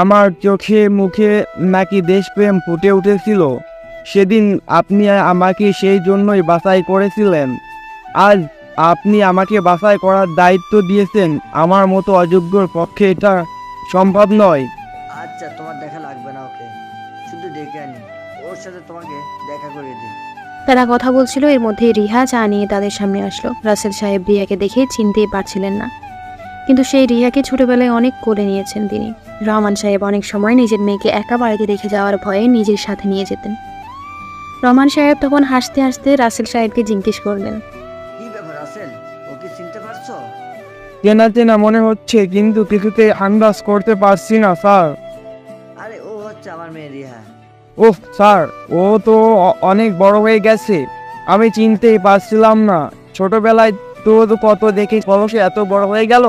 I: আমার চোখে মুখে নাকি দেশপ্রেম ফুটে উঠেছিল। সেদিন আপনি আমাকে সেই জন্যই বাছাই করেছিলেন। আজ আপনি আমাকে বাছাই করার দায়িত্ব দিয়েছেন। আমার মতো অযোগ্যর পক্ষে এটা সম্ভব নয়।
H: আচ্ছা, তোমার দেখা লাগবে না, ওকে শুধু ডেকে আনি, ওর সাথে তোমাকে দেখা করিয়ে দিই।
A: তারা কথা বলছিল, এর মধ্যে রিহা চা নিয়ে তাদের সামনে আসলো। রাসেল সাহেব রিহাকে দেখে চিনতেই পারছিলেন না, কিন্তু সেই রিহাকে ছোটবেলায় অনেক কোলে নিয়েছেন তিনি। রহমান সাহেব অনেক সময় নিজের মেয়েকে একা বাড়িতে রেখে যাওয়ার ভয়ে নিজের সাথে নিয়ে যেতেন। রহমান সাহেব তখন হাসতে হাসতে রাসেল সাহেবকে জিজ্ঞেস করলেন,
H: কি ব্যাপার রাসেল, ওকে চিনতে পারছো?
I: চেনা চেনা মনে হচ্ছে, কিন্তু কিছুতে আন্দাজ করতে পারছি না স্যার।
H: আরে ও হচ্ছে আমার মেয়ে রিহা।
I: ওহ স্যার, ও তো অনেক বড় হয়ে গেছে। আমি চিনতেই পারছিলাম না। ছোটবেলায় তো কত দেখে সে এত বড় হয়ে গেল।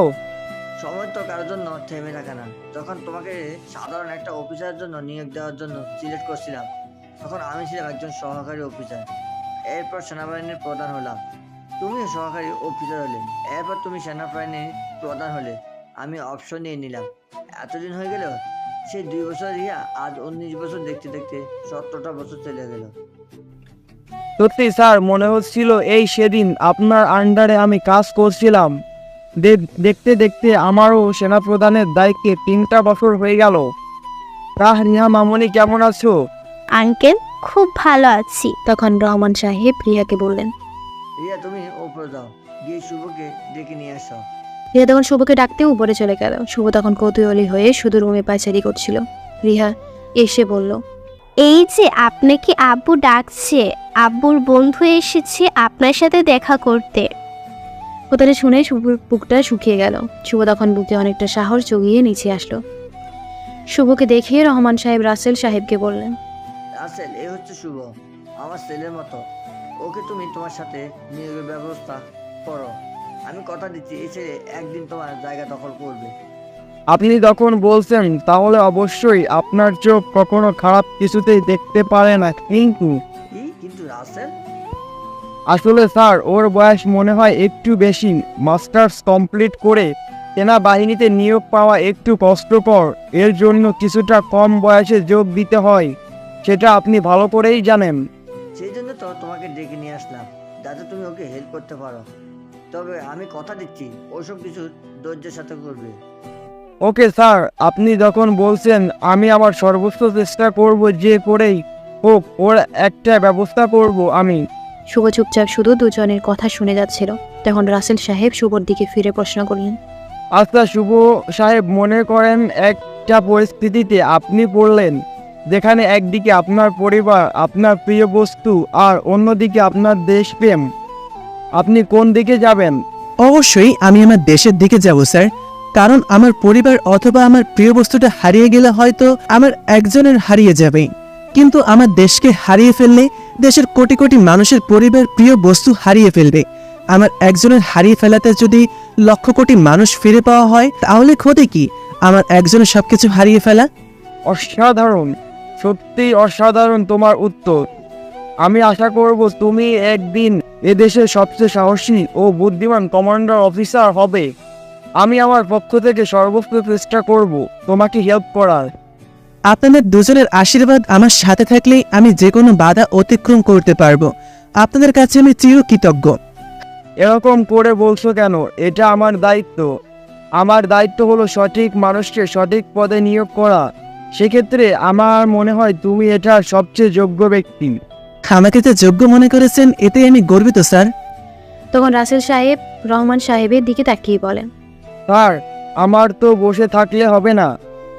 H: সময় তো কারোর জন্য থেমে থাকে না। যখন তোমাকে সাধারণ একটা অফিসারের জন্য নিয়োগ দেওয়ার জন্য সিলেক্ট করছিলাম, তখন আমি ছিলাম একজন সহকারী অফিসার। এরপর সেনাবাহিনীর প্রধান হলাম, তুমিও সহকারী অফিসার হলে। এরপর তুমি সেনাবাহিনীর প্রধান হলে, আমি অপশন নিয়ে নিলাম। এতদিন হয়ে গেল, সেই 2 বছর রিয়া আজ 19 বছর, দেখতে দেখতে 17টা বছর চলে গেল।
I: সত্যি স্যার, মনে হচ্ছিল এই সেদিন আপনার আন্ডারে আমি কাজ করছিলাম। দেখতে দেখতে আমারও সেনাপ্রধানের দায়িত্বে 3টা বছর হয়ে গেল। রিহা মামনি, কেমন আছো?
G: আঙ্কেল, খুব ভালো আছি।
A: তখন রহমান সাহেব রিহাকে বললেন।
H: রিয়া, তুমি ওপরে যাও, গিয়ে শুভকে ডেকে নিয়ে আসো।
A: রিহা তখন শুভকে ডাকতে উপরে চলে গেল। শুভ তখন কৌতূহলী হয়ে শুধু রুমে পায়চারি করছিল। রিহা এসে বলল,
G: এই যে আপনাকে আব্বু ডাকছে, আব্বুর বন্ধু এসেছে আপনার সাথে দেখা করতে।
A: কথাটা শুনে শুভর বুকটা শুকিয়ে গেল। শুভ তখন বুকে অনেকটা সাহস জুগিয়ে নিচে আসলো। শুভকে দেখে রহমান সাহেব রাসেল সাহেবকে বললেন,
H: রাসেল, এ হচ্ছে শুভ, আমার ছেলের মতো। ওকে তুমি তোমার সাথে নিয়োগের ব্যবস্থা করো। আমি কথা দিচ্ছি, এই ছেলে একদিন তোমার জায়গা দখল করবে।
I: আপনি যখন বলছেন তাহলে অবশ্যই আপনার চোখ কখনো খারাপ কিছুতেই দেখতে পারে না।
H: কিন্তু রাসেল,
I: আসলে স্যার, ওর বয়স মনে হয় একটু বেশি। মাস্টার্স কমপ্লিট করে সেনাবাহিনীতে নিয়োগ পাওয়া একটু কষ্টকর। এর জন্য কিছুটা কম বয়সে যোগ দিতে হয়, সেটা আপনি ভালো করেই জানেন।
H: সেই জন্য তো তোমাকে ডেকে নিয়ে আসলাম, যাতে তুমি ওকে হেল্প করতে পারো। তবে আমি কথা দিচ্ছি, ওসব কিছু ধৈর্যের সাথে করবে।
I: ওকে স্যার, আপনি যখন বলছেন আমি আমার সর্বোচ্চ চেষ্টা করব, যে করেই হোক ওর একটা ব্যবস্থা করব আমি।
A: শুভ চুপচাপ শুধু দুজনের কথা শুনে যাচ্ছিল। তখন রাসেল সাহেব শুভর দিকে ফিরে প্রশ্ন করলেন,
I: আচ্ছা শুভ সাহেব, মনে করেন একটা পরিস্থিতিতে আপনি পড়লেন যেখানে একদিকে আপনার পরিবার, আপনার প্রিয় বস্তু, আর অন্যদিকে আপনার দেশপ্রেম। আপনি কোন দিকে যাবেন?
C: অবশ্যই আমি আমার দেশের দিকে যাব স্যার, কারণ আমার পরিবার অথবা আমার প্রিয় বস্তুটা হারিয়ে গেলে হয়তো আমার একজনের হারিয়ে যাবে, কিন্তু আমার দেশকে হারিয়ে ফেললে দেশের কোটি কোটি মানুষের পরিবার, প্রিয় বস্তু হারিয়ে ফেলবে। আমার একজনের হারিয়ে ফেলাতে যদি লক্ষ কোটি মানুষ ফিরে পাওয়া হয়, তাহলে ক্ষতি কি আমার একজনের সবকিছু হারিয়ে ফেলা?
I: অসাধারণ, সত্যিই অসাধারণ তোমার উত্তর। আমি আশা করব তুমি একদিন এদেশের সবচেয়ে সাহসী ও বুদ্ধিমান কমান্ডার অফিসার হবে। আমি আমার পক্ষ থেকে সর্বোচ্চ চেষ্টা করব তোমাকে হেল্প করার।
C: আপনাদের দুজনের আশীর্বাদ আমার সাথে থাকলেই আমি যে কোনো বাধা অতিক্রম করতে পারবো। আপনাদের কাছে আমি চিরকৃতজ্ঞ।
I: এরকম করে বলছো কেন? এটা আমার দায়িত্ব। আমার দায়িত্ব হলো সঠিক মানুষকে সঠিক পদে নিয়োগ করা। সেক্ষেত্রে আমার মনে হয় তুমি এটার সবচেয়ে যোগ্য ব্যক্তি।
C: আমাকে যে যোগ্য মনে করেছেন এতে আমি গর্বিত স্যার।
A: তখন রাসেল সাহেব রহমান সাহেবের দিকে তাকিয়ে বলেন,
I: স্যার, আমার তো বসে থাকলে হবে না,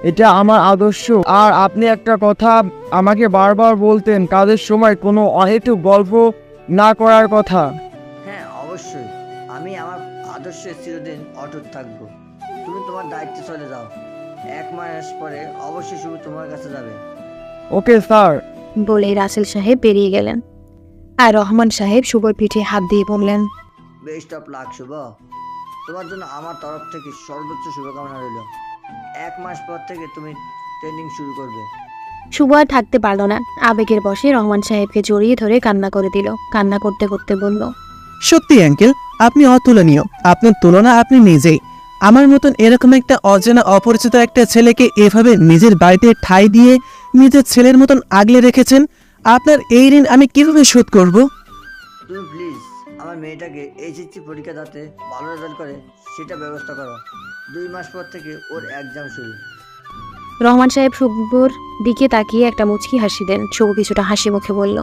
I: এটা আমার আদর্শ। আর আপনি একটা কথা আমাকে বারবার বলতেন, কাজের সময় কোনো অহেতুক গল্প না করার কথা।
H: হ্যাঁ, অবশ্যই। আমি আমার আদর্শে চিরদিন অটুট থাকবো। তুমি তোমার দায়িত্বে চলে যাও। 1 মাস পরে অবশ্যই শুভ তোমার কাছে যাবে।
I: Okay sir.
A: বলেই রাসেল সাহেব বেরিয়ে গেলেন। আর রহমান সাহেব শুভর পিঠে হাত দিয়ে বললেন,
H: বেস্ট অফ লাক শুভ। তোমার জন্য আমার তরফ থেকে সর্বোচ্চ শুভকামনা রইল। 1 মাস পর থেকে তুমি ট্রেনিং শুরু করবে।
A: শুভ আর থাকতে পারল না, আবেগের বশে রহমান সাহেবকে জড়িয়ে ধরে কান্না করে দিল। কান্না করতে করতে বলল,
C: সত্যি আঙ্কেল, আপনি অতুলনীয়। আপনার তুলনা আপনি নিজেই। আমার মতন এরকম একটা অজানা অপরিচিত একটা ছেলেকে এভাবে নিজের বাড়িতে ঠাঁই দিয়ে নিজের ছেলের মতন আগলে রেখেছেন। আপনার এই ঋণ আমি কিভাবে শোধ করব?
H: তুমি প্লিজ আমার মেয়েটাকে এইচএসসি পরীক্ষা যাতে ভালো রেজাল্ট করে সেটা ব্যবস্থা করো। 2 মাস পর থেকে ওর এক্সাম শুরু।
A: রহমান সাহেব শুভর দিকে তাকিয়ে একটা মুচকি হাসি দেন। শুভ কিছুটা হাসি মুখে বলল,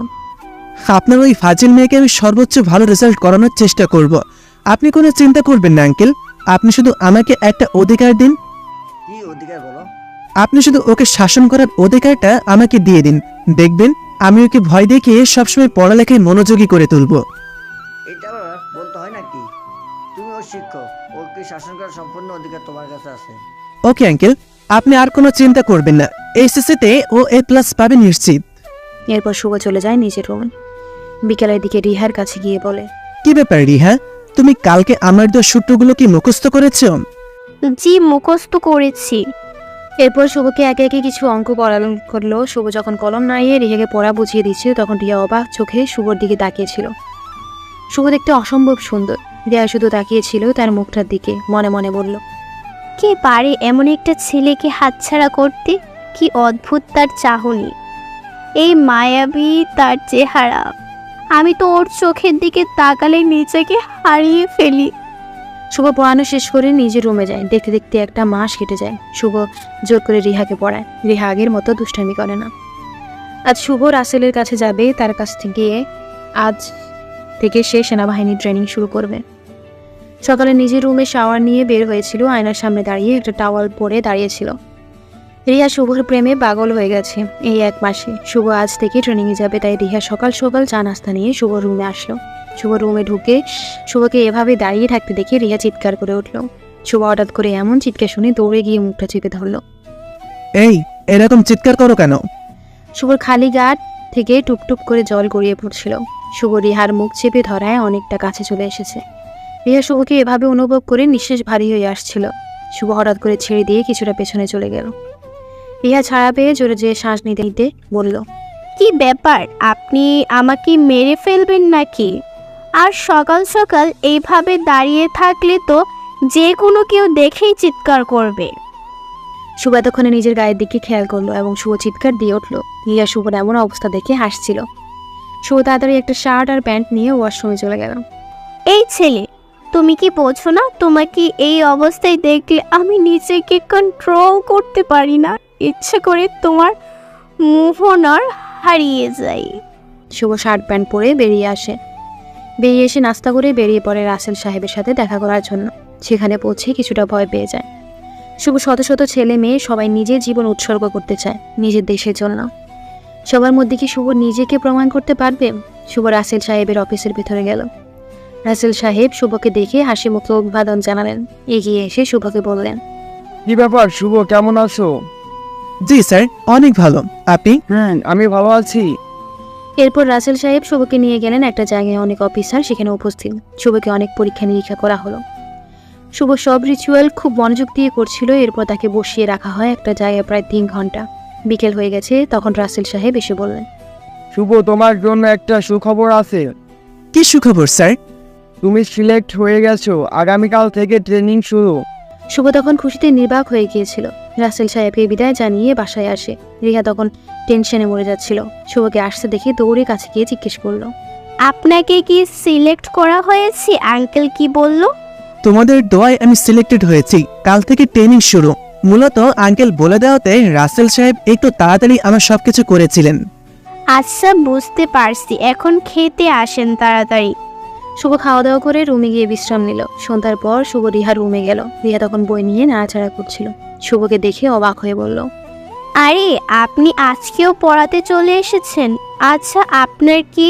C: আপনার ওই ফাজিল মেয়েকে আমি সর্বোচ্চ ভালো রেজাল্ট করানোর চেষ্টা করব। আপনি কোনো চিন্তা করবেন না আঙ্কেল। আপনি শুধু আমাকে একটা অধিকার দিন।
H: কি অধিকার বলো?
C: আপনি শুধু ওকে শাসন করার অধিকারটা আমাকে দিয়ে দিন। দেখবেন আমি ওকে ভয় দেখিয়ে সবসময় পড়ালেখায় মনোযোগী করে তুলব।
H: এটা আবার বলতে হয় নাকি? তুমি ওর শিক্ষক, ওকে শাসন করার সম্পূর্ণ অধিকার তোমার কাছে আছে।
C: ওকে আঙ্কেল, আপনি আর কোনো চিন্তা করবেন না। এইচএসসিতে ও A+ পাবে নিশ্চিত।
A: এরপর শুভ চলে যায় নিজের রুমে। বিকেলের দিকে রিহার কাছে গিয়ে বলে,
C: কি ব্যাপার রিহা, তুমি কালকে আমার দেওয়া সূত্রগুলো কি মুখস্থ করেছো?
G: জি, মুখস্থ করেছি।
A: এরপর শুভকে একে একে কিছু অঙ্ক পড়ানো করলো। শুভ যখন কলম নাড়িয়ে রিহাকে পড়া বুঝিয়ে দিচ্ছিল, তখন রিয়া অবাক চোখে শুভর দিকে তাকিয়েছিল। শুভ দেখতে অসম্ভব সুন্দর। রিয়া শুধু তাকিয়েছিল তার মুখটার দিকে, মনে মনে বলল,
G: কে পারে এমন একটা ছেলেকে হাতছাড়া করতে? কি অদ্ভুত তার চাহনি, এই মায়াবী তার চেহারা। আমি তো ওর চোখের দিকে তাকালে নিজেকে হারিয়ে ফেলি।
A: শুভ পড়ানো শেষ করে নিজের রুমে যায়। দেখতে দেখতে একটা মাস কেটে যায়। শুভ জোর করে রিহাকে পড়ায়। রিহা আগের মতো দুষ্টামি করে না। আজ শুভ রাসেলের কাছে যাবে। তার কাছ থেকে আজ থেকে সে সেনাবাহিনীর ট্রেনিং শুরু করবে। সকালে নিজের রুমে শাওয়ার নিয়ে বের হয়েছিল। আয়নার সামনে দাঁড়িয়ে একটা টাওয়াল পরে দাঁড়িয়েছিল। রিহা শুভর প্রেমে পাগল হয়ে গেছে এই 1 মাসে। শুভ আজ থেকে ট্রেনিংয়ে যাবে, তাই রিহা সকাল সকাল চা নাস্তা নিয়ে শুভ রুমে আসলো। শুভ রুমে ঢুকে শুভকে এভাবে দাঁড়িয়ে থাকতে দেখে রিহা চিৎকার করে উঠল। শুভ হঠাৎ করে এমন চিৎকার শুনে দৌড়ে গিয়ে মুখটা চেপে ধরলো।
C: এই এরকম চিৎকার করো কেন?
A: শুভর খালি গাট থেকে টুপটুপ করে জল গড়িয়ে পড়ছিল। শুভ রিহার মুখ চেপে ধরায় অনেকটা কাছে চলে এসেছে। রিহা শুভকে এভাবে অনুভব করে নিঃশ্বাস ভারী হয়ে আসছিল। শুভ হঠাৎ করে ছেড়ে দিয়ে কিছুটা পেছনে চলে গেল। রিহা ছাড়া পেয়ে জোরে যেয়ে শ্বাস নিতে নিতে বলল,
G: কি ব্যাপার, আপনি আমাকে মেরে ফেলবেন নাকি? আর সকাল সকাল এইভাবে দাঁড়িয়ে থাকলে তো যে কোনো কেউ দেখেই চিৎকার করবে।
A: শুভ এতক্ষণে নিজের গায়ের দিকে খেয়াল করলো এবং শুভ চিৎকার দিয়ে উঠল। রিয়া শুভর এমন অবস্থা দেখে হাসছিল। শুভ তাড়াতাড়ি একটা শার্ট আর প্যান্ট নিয়ে ওয়াশরুমে চলে গেল।
G: এই ছেলে, তুমি কি বোঝো না? তোমাকে এই অবস্থায় দেখলে আমি নিজেকে কন্ট্রোল করতে পারি না, ইচ্ছে করে তোমার মোহনার হারিয়ে যাই।
A: শুভ শার্ট প্যান্ট পরে বেরিয়ে আসে। বেরিয়ে এসে নাস্তা করে বেরিয়ে পড়ে রাসেল সাহেবের সাথে দেখা করার জন্য। সেখানে পৌঁছে কিছুটা ভয় পেয়ে যায়। শুভ শত শত ছেলে মেয়ে সবাই নিজের জীবন উৎসর্গ করতে চায় নিজের দেশের জন্য। সবার মধ্যে কি শুভ নিজেকে প্রমাণ করতে পারবে? শুভ রাসেল সাহেবের অফিসের ভেতরে গেল। রাসেল সাহেব শুভকে দেখে হাসি মুখে অভিবাদন জানালেন। এগিয়ে এসে শুভকে বললেন,
I: কি ব্যাপার শুভ, কেমন আছো?
C: জি স্যার, অনেক ভালো। আপনি?
I: আমি ভালো আছি।
A: এরপর রাসেল সাহেব শুভকে নিয়ে গেলেন একটা জায়গায়। অনেক অফিসার সেখানে উপস্থিত। শুভকে অনেক পরীক্ষা নিরীক্ষা করা হলো। শুভ সব রিচুয়াল খুব মনোযোগ দিয়ে করছিল। এরপর তাকে বসিয়ে রাখা হয় একটা জায়গায় প্রায় 3 ঘন্টা। বিকেল হয়ে গেছে, তখন রাসেল সাহেব এসে বললেন,
I: শুভ, তোমার জন্য একটা সুখবর আছে।
C: কি সুখবর স্যার?
I: তুমি সিলেক্ট হয়ে গেছো, আগামীকাল থেকে ট্রেনিং শুরু।
A: শুভ তখন খুশিতে নির্বাক হয়ে গিয়েছিল। রাসেল সাহেবকে বিদায় জানিয়ে বাসায় আসে। রিহা তখন টেনশনে মরে যাচ্ছিল। শুভকে আসতে দেখে দৌড়ে কাছে গিয়ে জিজ্ঞেস করলো,
G: আপনাকে কি সিলেক্ট করা হয়েছে? আঙ্কেল কি বলল?
C: তোমাদের দোয়ায় আমি সিলেক্টেড হয়েছি। কাল থেকে ট্রেনিং শুরু। মূলত আঙ্কেল বলে দেওয়াতে রাসেল সাহেব একটু তাড়াতাড়ি আমার সবকিছু করেছিলেন।
G: আচ্ছা, বুঝতে পারছি, এখন খেতে আসেন তাড়াতাড়ি।
A: শুভ খাওয়া দাওয়া করে রুমে গিয়ে বিশ্রাম নিল। সন্ধ্যার পর শুভ রিহার রুমে গেল। রিহা তখন বই নিয়ে নাড়াচাড়া করছিল। শুভকে দেখে অবাক হয়ে বলল,
G: আরে, আপনি আজকেও পড়াতে চলে এসেছেন? আচ্ছা, আপনার কি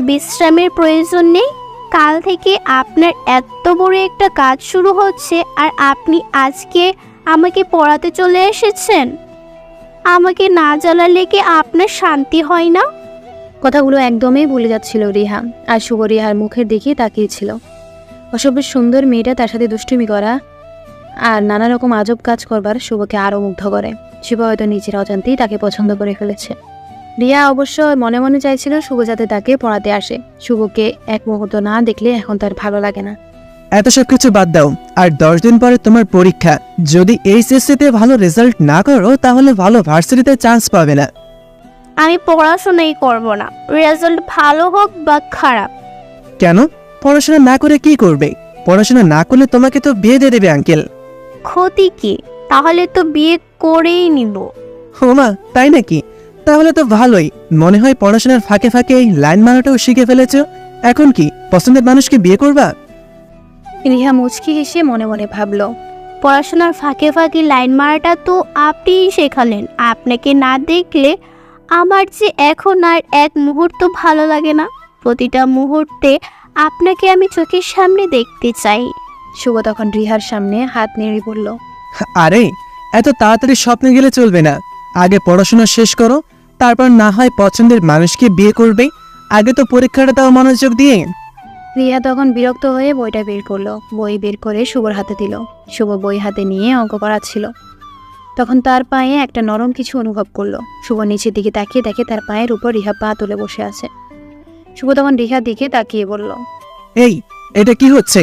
G: বিশ্রামের প্রয়োজন নেই? কাল থেকে আপনার এত বড় একটা কাজ শুরু হচ্ছে আর আপনি আজকে আমাকে পড়াতে চলে এসেছেন? আমাকে না জ্বালালে কি আপনার শান্তি হয় না?
A: কথাগুলো একদমই ভুলে যাচ্ছিল রিহা। আর শুভ রিহার মুখের দিকে তাকিয়েছিল। অসভ্য সুন্দর মেয়েটা তার সাথে দুষ্টুমি করা আর নানা রকম আজব কাজ করবার শুভকে আরও মুগ্ধ করে। শুভ হয়তো নিজের অজান্তেই তাকে পছন্দ করে ফেলেছে। রিয়া অবশ্য মনে মনে চাইছিল শুভ যাতে তাকে পড়াতে আসে। শুভকে এক মুহূর্ত না দেখলে এখন তার ভালো লাগে না।
C: এত সব কিছু বাদ দাও। আর 10 দিন পরে তোমার পরীক্ষা। যদি এইচএসসিতে ভালো রেজাল্ট না করো তাহলে ভালো ভার্সিটিতে চান্স পাবে না।
G: আমি পড়াশোনাই করব না, রেজাল্ট ভালো হোক বা খারাপ।
C: কেন? পড়াশোনা না করে কি করবে? পড়াশোনা না করলে তোমাকে তো বিয়ে দিয়ে দেবে আঙ্কেল।
G: ক্ষতি কি? তাহলে তো বিয়ে করেই নিব।
C: হোমা, তাই নাকি? তাহলে তো ভালোই। মনে হয় পড়াশোনার ফাঁকে ফাঁকে লাইন মারাটাও শিখে ফেলেছো। এখন কি পছন্দের মানুষকে বিয়ে করবা?
A: রিহা মুচকি হেসে মনে মনে ভাবল,
G: পড়াশোনার ফাঁকে ফাঁকে লাইন মারাটা তো আপনিই শেখালেন। আপনাকে না দেখলে আমার যে এখন আর এক মুহূর্ত ভালো লাগে না। প্রতিটা মুহূর্তে আপনাকে আমি চোখের সামনে দেখতে চাই।
A: শুভ তখন রিহার সামনে হাত নেড়ে বলল,
C: আরে, এত তাড়াতাড়ি স্বপ্নে গেলে চলবে না। আগে পড়াশোনা শেষ করো, তারপর না হয় পছন্দের মানুষকে বিয়ে করবে। আগে তো পরীক্ষাটা দাও মনোযোগ দিয়ে।
A: রিয়া তখন বিরক্ত হয়ে বইটা বের করলো। বই বের করে শুভর হাতে দিল। শুভ বই হাতে নিয়ে অঙ্ক করাচ্ছিল। তখন তার পায়ে একটা নরম কিছু অনুভব করলো। শুভ নিচের দিকে তাকিয়ে দেখে তার পায়ের উপর রিহা পা তুলে বসে আছে। শুভ তখন রিহার দিকে তাকিয়ে বলল,
C: এই, এটা কি হচ্ছে?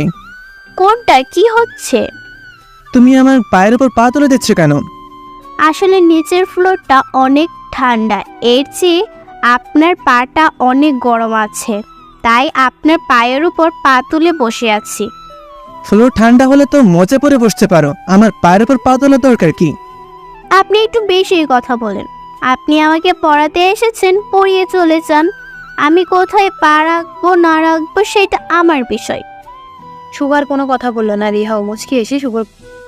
G: কোনটা কি হচ্ছে?
C: তুমি আমার পায়ের উপর পা তুলে দিচ্ছ কেন?
G: আসলে নিচের ফ্লোরটা অনেক ঠান্ডা, এর চেয়ে আপনার পাটা অনেক গরম আছে, তাই আপনার পায়ের উপর পা তুলে বসে আছি।
C: ফ্লোর ঠান্ডা হলে তো মজা পড়ে বসতে পারো। আমার পায়ের উপর পা তোলা দরকার কি?
G: আপনি একটু বেশি কথা বলেন। আপনি আমাকে পড়াতে এসেছেন, পড়িয়ে চলে যান। আমি কোথায় পা রাখবো না রাখবো সেটা আমার বিষয়।
A: শুভ আর কোনো কথা বলল না। রিহাও মুচকি এসে শুভর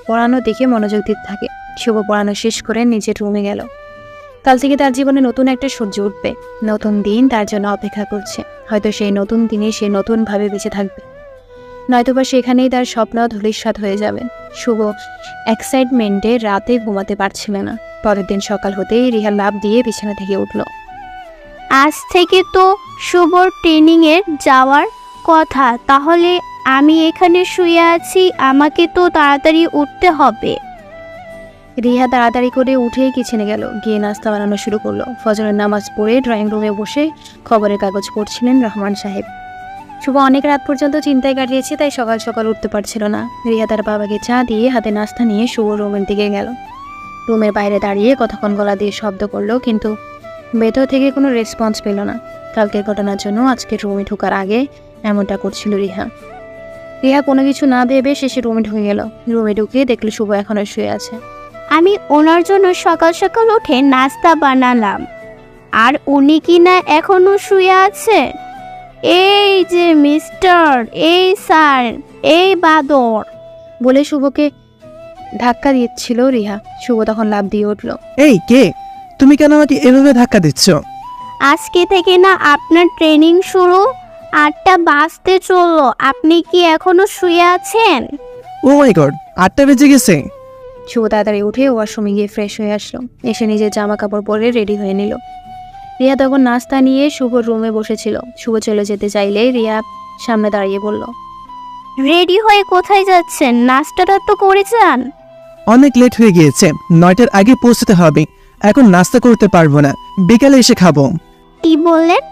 A: পড়ানো দেখে মনোযোগ দিতে থাকে। শুভ পড়ানো শেষ করে নিজের রুমে গেল। কাল থেকে তার জীবনে নতুন একটা সূর্য উঠবে, নতুন দিন তার জন্য অপেক্ষা করছে। হয়তো সেই নতুন দিনে সে নতুনভাবে বেঁচে থাকবে, নয়তোবা সেখানেই তার স্বপ্ন ধূলিসাৎ হয়ে যাবে। শুভ এক্সাইটমেন্টে রাতে ঘুমাতে পারছিল না। পরের দিন সকাল হতেই রিহা লাফ দিয়ে বিছানা থেকে উঠল।
G: আজ থেকে তো শুভর ট্রেনিংয়ে যাওয়ার কথা, তাহলে আমি এখানে শুয়ে আছি, আমাকে তো তাড়াতাড়ি উঠতে হবে।
A: রিহা তাড়াতাড়ি করে উঠে কিচেনে গেল, গিয়ে নাস্তা বানানো শুরু করলো। ফজরের নামাজ পড়ে ড্রয়িং রুমে বসে খবরের কাগজ পড়ছিলেন রহমান সাহেব। শুভ অনেক রাত পর্যন্ত চিন্তায় কাটিয়েছে, তাই সকাল সকাল উঠতে পারছিল না। রিহা তার বাবাকে চা দিয়ে হাতে নাস্তা নিয়ে শুভ রুমের দিকে গেল। রুমের বাইরে দাঁড়িয়ে কতক্ষণ গলা দিয়ে শব্দ করলো, কিন্তু ভেতর থেকে কোনো রেসপন্স পেল না। কালকের ঘটনার জন্য আজকে রুমে ঢোকার আগে এমনটা করছিল রিহা। রিহা কোনো কিছু না ভেবে শেষে রুমে ঢুকে গেল। রুমে ঢুকে দেখলো শুভ এখনো শুয়ে আছে।
G: আমি ওনার জন্য সকাল সকাল উঠে নাস্তা বানালাম, আর উনি কি না এখনো শুয়ে আছে? এই যে মিস্টার, এই স্যার, এই বাদর
A: বলে শুভকে ধাক্কা দিচ্ছিল রিহা। শুভ তখন লাফ দিয়ে উঠল।
C: এই কে? তুমি কেন আমাকে এভাবে ধাক্কা দিচ্ছ?
G: আজকে থেকে না আপনার ট্রেনিং শুরু, 8টা বাজতে চললো, আপনি কি এখনো শুয়ে আছেন?
C: ও মাই গড, 8টা বেজে গেছে।
A: শুভ তাড়াতাড়ি উঠে ওয়াশরুমে গিয়ে ফ্রেশ হয়ে আসলো। এসে নিজের জামা কাপড় পরে রেডি হয়ে নিল। রিয়া তখন নাস্তা নিয়ে শুভর রুমে বসেছিল। শুভ চলে যেতে চাইলে রিয়া সামনে দাঁড়িয়ে বলল,
G: রেডি হয়ে কোথায় যাচ্ছেন? নাস্তাটা তো করে যান।
C: অনেক লেট হয়ে গিয়েছে, 9টার আগে পৌঁছতে হবে। এখন নাস্তা করতে পারবো না, বিকালে এসে খাবো।
G: কি বললেন?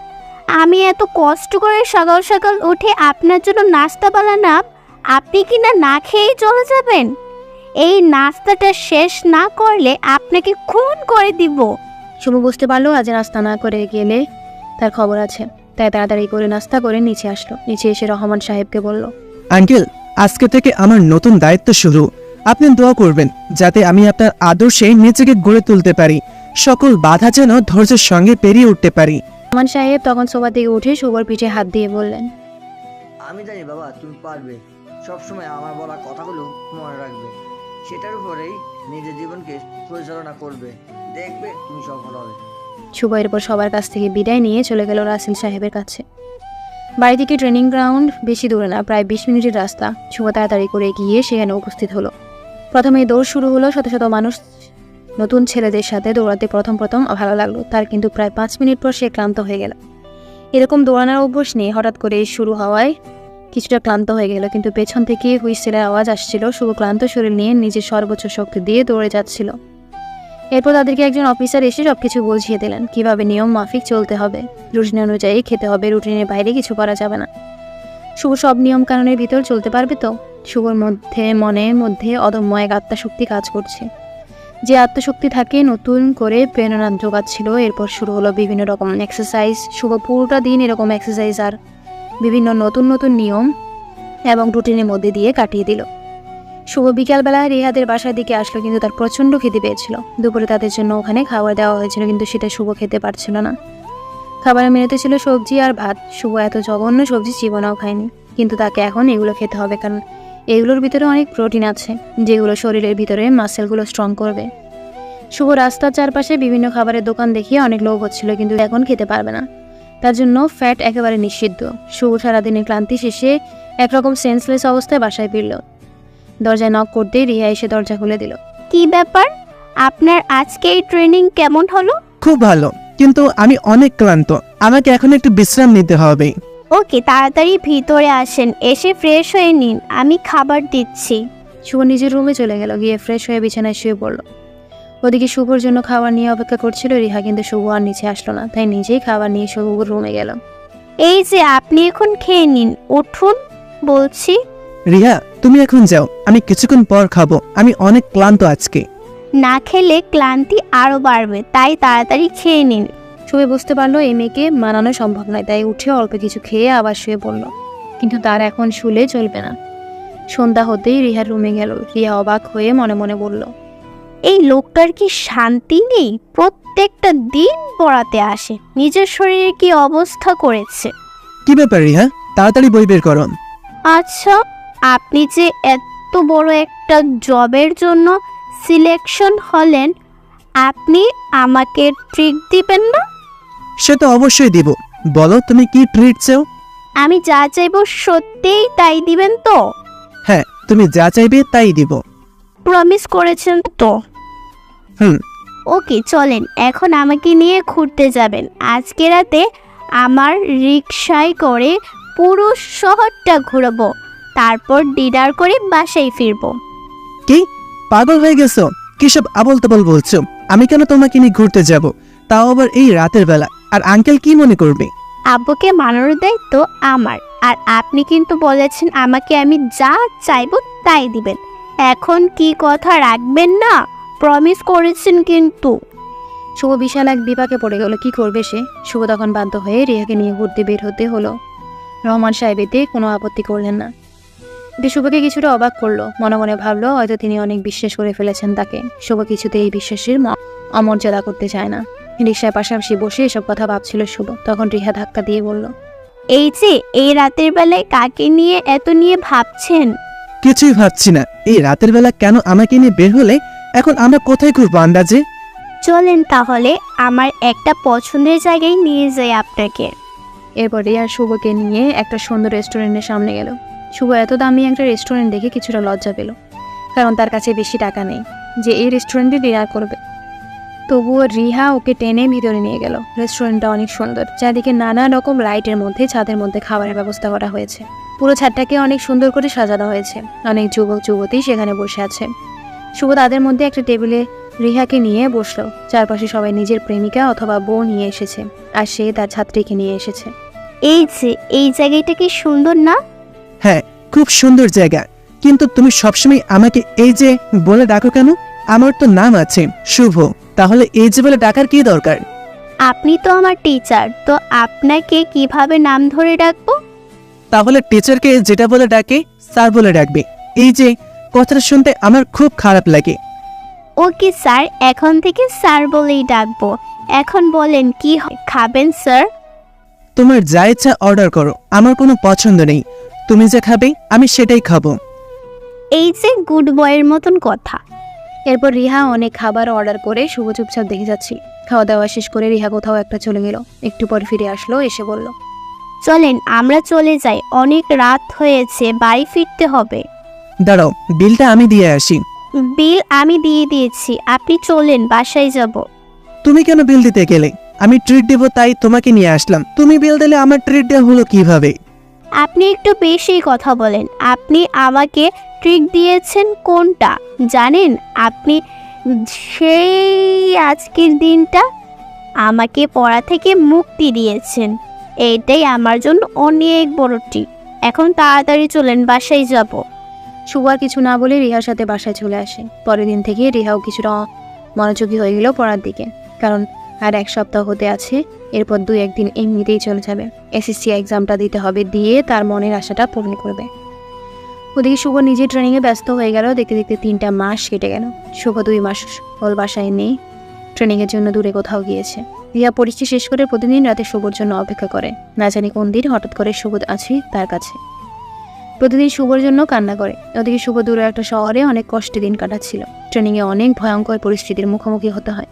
G: আমি এত কষ্ট করে সকাল সকাল উঠে আপনার জন্য নাস্তা বানালাম, আপনি কি না খেয়েই চলে যাবেন? এই নাস্তাটা শেষ না করলে আপনাকে খুন করে দিব।
A: শুভ বুঝতে পারলো আজ নাস্তা না করে গেলে তার খবর আছে, তাই তাড়াতাড়ি করে নাস্তা করে নিচে আসলো। নিচে এসে রহমান সাহেবকে বলল,
C: আঙ্কেল, আজকে থেকে আমার নতুন দায়িত্ব শুরু। আপনি দোয়া করবেন যাতে আমি আপনার আদর্শে নিজেকে গড়ে তুলতে পারি, সকল বাধা যেন ধৈর্যের সঙ্গে পেরিয়ে উঠতে পারি।
A: রহমান সাহেব তখন সোফা থেকে উঠে শুভর পিঠে হাত দিয়ে বললেন,
H: আমি জানি বাবা তুমি পারবে, সবসময় আমার বলা কথাগুলো মনে রাখবে, সেটার উপরেই নিজের জীবনকে পরিচালনা করবে, দেখবে তুমি সফল হবে।
A: শুভ এরপর সবার কাছ থেকে বিদায় নিয়ে চলে গেল রাসেল সাহেবের কাছে। বাড়ি থেকে ট্রেনিং গ্রাউন্ড বেশি দূরে না, প্রায় 20 মিনিটের রাস্তা। শুভ তাড়াতাড়ি করে গিয়ে সেখানে উপস্থিত হলো। প্রথমেই দৌড় শুরু হলো। শত শত মানুষ, নতুন ছেলেদের সাথে দৌড়াতে প্রথম ভালো লাগলো তার, কিন্তু প্রায় 5 মিনিট পর সে ক্লান্ত হয়ে গেল। এরকম দৌড়ানোর অভ্যাস নেই, হঠাৎ করে শুরু হওয়ায় কিছুটা ক্লান্ত হয়ে গেল, কিন্তু পেছন থেকে হুইসেলের আওয়াজ আসছিল। শুভ ক্লান্ত শরীর নিয়ে নিজের সর্বোচ্চ শক্তি দিয়ে দৌড়ে যাচ্ছিল। এরপর তাদেরকে একজন অফিসার এসে সবকিছু বুঝিয়ে দিলেন, কিভাবে নিয়ম মাফিক চলতে হবে, রুটিন অনুযায়ী খেতে হবে, রুটিনের বাইরে কিছু করা যাবে না। শুভ সব নিয়ম কানুনের ভিতর চলতে পারবে তো? শুভর মনের মধ্যে অদম্য এক আত্মশক্তি কাজ করছে, যে আত্মশক্তি থাকে নতুন করে প্রেরণা যোগাচ্ছিল। এরপর শুরু হলো বিভিন্ন রকম এক্সারসাইজ। শুভ পুরোটা দিন এরকম এক্সারসাইজ আর বিভিন্ন নতুন নতুন নিয়ম এবং রুটিনের মধ্যে দিয়ে কাটিয়ে দিল। শুভ বিকালবেলায় রিহাদের বাসার দিকে আসলো, কিন্তু তার প্রচণ্ড খিদে পেয়েছিল। দুপুরে তাদের জন্য ওখানে খাবার দেওয়া হয়েছিল, কিন্তু সেটা শুভ খেতে পারছিল না। খাবারের মেনুতে ছিল সবজি আর ভাত। শুভ এত জঘন্য সবজি জীবনেও খায়নি, কিন্তু তাকে এখন এগুলো খেতে হবে, কারণ এগুলোর ভিতরে অনেক প্রোটিন আছে, যেগুলো শরীরের ভিতরে মাসেলগুলো স্ট্রং করবে। শুভ রাস্তার চারপাশে বিভিন্ন খাবারের দোকান দেখিয়ে অনেক লোভ হচ্ছিল, কিন্তু এখন খেতে পারবে না, তার জন্য ফ্যাট একেবারে নিষিদ্ধ। শুভ সারাদিনের ক্লান্তি শেষে একরকম সেন্সলেস অবস্থায় বাসায় ফিরল। দরজায় নক করতেই রিয়া এসে দরজা খুলে দিল।
G: কি ব্যাপার, আপনার আজকে এই ট্রেনিং কেমন হলো?
C: খুব ভালো, কিন্তু আমি অনেক ক্লান্ত, আমাকে এখন একটু বিশ্রাম নিতে হবে।
G: ওকে, তাড়াতাড়ি ভিতরে আসেন, এসে ফ্রেশ হয়ে নিন, আমি খাবার দিচ্ছি।
A: শুভ নিজের রুমে চলে গেল, গিয়ে ফ্রেশ হয়ে বিছানায় শুয়ে পড়ল। ওদিকে শুভর জন্য খাবার নিয়ে অপেক্ষা করছিল রিহা, কিন্তু শুভ আর নিচে আসলো না, তাই নিজেই খাবার নিয়ে শুভর রুমে গেল।
G: এই যে আপনি এখন খেয়ে নিন, উঠুন বলছি।
C: রিহা, তুমি এখন যাও, আমি কিছুক্ষণ পর খাবো, আমি অনেক ক্লান্ত আজকে।
G: না খেলে ক্লান্তি আরো বাড়বে, তাই তাড়াতাড়ি খেয়ে নিন।
A: শুভ বুঝতে পারলো এই মেয়েকে মানানো সম্ভব নয়, তাই উঠে অল্প কিছু খেয়ে আবার শুয়ে পড়ল, কিন্তু তার এখন শুলে চলবে না। সন্ধ্যা হতেই রিহার রুমে গেল। রিহা অবাক হয়ে মনে মনে বলল,
G: এই লোকটার কি শান্তি নেই? প্রত্যেকটা দিন পড়াতে আসে, নিজের শরীরে কি অবস্থা করেছে।
C: কি ব্যাপার রিহা, তাড়াতাড়ি বই বের করো।
G: আচ্ছা, আপনি যে এত বড় একটা জবের জন্য সিলেকশন হলেন, আপনি আমাকে ট্রিট দিবেন না?
C: সে তো অবশ্যই দিব। বলো তুমি কি ট্রিট চাও?
G: আমি যা চাইবো সত্যিই তাই দিবেন তো?
C: হ্যাঁ, তুমি যা চাইবে তাই দিব।
G: প্রমিস করেছেন তো?
C: হুম।
G: ওকে, চলেন এখন আমাকে নিয়ে ঘুরতে যাবেন। আজকে রাতে আমার রিকশায় করে পুরো শহরটা ঘুরবো, তারপর ডিনার করে বাসায় ফিরবো।
C: কি পাগল হয়ে গেছো? কিসব আবল তাবল বলছো? আমি কেন তোমাকে নিয়ে ঘুরতে যাব, তাও আবার এই রাতের বেলা? আর আঙ্কেল কি মনে করবে?
G: আব্বুকে মানানোর দায়িত্ব আমার, আর আপনি কিন্তু বলেছেন আমাকে আমি যা চাইবো তাই দিবেন। এখন কি কথা রাখবেন না? প্রমিস করেছেন কিন্তু।
A: শুভ বিশাল এক বিপাকে পড়ে গেল। কি করবে সে? শুভ তখন বাধ্য হয়ে রিহাকে নিয়ে ঘুরতে বের হতে হলো। রহমান সাহেব এতে কোনো আপত্তি করলেন না। এতে শুভকে কিছুটা অবাক করলো। মনে মনে ভাবলো হয়তো তিনি অনেক বিশ্বাস করে ফেলেছেন তাকে। শুভ কিছুতে এই বিশ্বাসের অমর্যাদা করতে চায় না। রিক্সায় পাশাপাশি বসে এসব কথা ভাবছিল শুভ। তখন রিহা ধাক্কা দিয়ে বলল,
G: এই যে এই রাতের বেলায় কাকে নিয়ে এত নিয়ে ভাবছেন?
C: কিছুই ভাবছি না। এই রাতের বেলা কেন আমাকে নিয়ে বের হলে? এখন আমরা কোথায় ঘুরবো আন্দাজে?
G: চলেন তাহলে আমার একটা পছন্দের জায়গায় নিয়ে যাই আপনাকে।
A: এরপর রিয়া শুভকে নিয়ে একটা সুন্দর রেস্টুরেন্টের সামনে গেল। শুভ এত দামি একটা রেস্টুরেন্ট দেখে কিছুটা লজ্জা পেল, কারণ তার কাছে বেশি টাকা নেই যে এই রেস্টুরেন্টে ডিনার করবে। তবুও রিহা ওকে টেনে ভিতরে নিয়ে গেল। রেস্টুরেন্টটা অনেক সুন্দর, চারদিকে নানা রকম লাইটের মধ্যে ছাদের মধ্যে খাবারের ব্যবস্থা করা হয়েছে। পুরো ছাদটাকে অনেক সুন্দর করে সাজানো হয়েছে। অনেক যুবক যুবতী সেখানে বসে আছে। শুভ তাদের মধ্যে একটা টেবিলে রিহাকে নিয়ে বসলো। চারপাশে সবাই নিজের প্রেমিকা অথবা বউ নিয়ে এসেছে, আর সে তার ছাত্রীকে নিয়ে এসেছে।
G: এই যে এই জায়গাটা কি সুন্দর না?
C: হ্যাঁ, খুব সুন্দর জায়গা, কিন্তু তুমি সবসময় আমাকে এই যে বলে ডাকো কেন? আমার তো নাম আছে শুভ, তাহলে এই যে বলে ডাকার কি দরকার?
G: আপনি তো আমার টিচার, তো আপনাকে কিভাবে নাম ধরে ডাকবো?
C: তাহলে টিচারকে যেটা বলে ডাকে স্যার বলে ডাকবে। এই যে কথাটা শুনতে আমার খুব খারাপ লাগে।
G: ওকে স্যার, এখন থেকে স্যার বলেই ডাকবো। এখন বলেন কি খাবেন স্যার?
C: তোমার যা ইচ্ছা অর্ডার করো, আমার কোনো পছন্দ নেই। তুমি যা খাবে আমি সেটাই খাবো।
G: এই যে গুড বয়ের মতন কথা।
A: এরপর রিহা অনেক খাবার অর্ডার করে শুভ চুপচাপ দেখে যাচ্ছিল। খাওয়া দাওয়া শেষ করে রিহা কোথাও একটা চলে গেল। একটু পর ফিরে আসলো, এসে বলল,
G: চলেন আমরা চলে যাই, অনেক রাত হয়েছে, বাড়ি ফিরতে হবে।
C: দাঁড়াও, বিলটা আমি দিয়ে আসি।
G: বিল আমি দিয়ে দিয়েছি, আপনি চলেন, বাসায় যাব।
C: তুমি কেন বিল দিতে গেলে? আমি ট্রিট দেবো তাই তোমাকে নিয়ে আসলাম। তুমি বিল দিলে আমার ট্রিট দেওয়া হলো কিভাবে?
G: আপনি একটু বেশি কথা বলেন। আপনি আমাকে ট্রিক দিয়েছেন কোনটা জানেন? আপনি সেই আজকের দিনটা আমাকে পড়া থেকে মুক্তি দিয়েছেন। এইটাই আমার জন্য অনেক বড় ট্রিক। এখন তাড়াতাড়ি চলেন, বাসায় যাব।
A: শুভ আর কিছু না বলে রিহার সাথে বাসায় চলে আসে। পরের দিন থেকে রিহাও কিছুটা মনোযোগী হয়ে গেল পড়ার দিকে, কারণ আর এক সপ্তাহ হতে আছে। এরপর 2-1 দিন এমনিতেই চলে যাবে। এসএসসি এক্সামটা দিতে হবে, দিয়ে তার মনের আশাটা পূরণ করবে। ওদিকে শুভ নিজে ট্রেনিংয়ে ব্যস্ত হয়ে গেল। দেখতে দেখতে 3টা মাস কেটে গেল। শুভ 2 মাস ওর বাসায় নেই, ট্রেনিংয়ের জন্য দূরে কোথাও গিয়েছে। রিয়া পরীক্ষা শেষ করে প্রতিদিন রাতে শুভর জন্য অপেক্ষা করে। না জানি কোন দিন হঠাৎ করে শুভ আছে তার কাছে। প্রতিদিন শুভর জন্য কান্না করে। ওদিকে শুভ দূরে একটা শহরে অনেক কষ্টে দিন কাটাচ্ছিল। ট্রেনিংয়ে অনেক ভয়ঙ্কর পরিস্থিতির মুখোমুখি হতে হয়।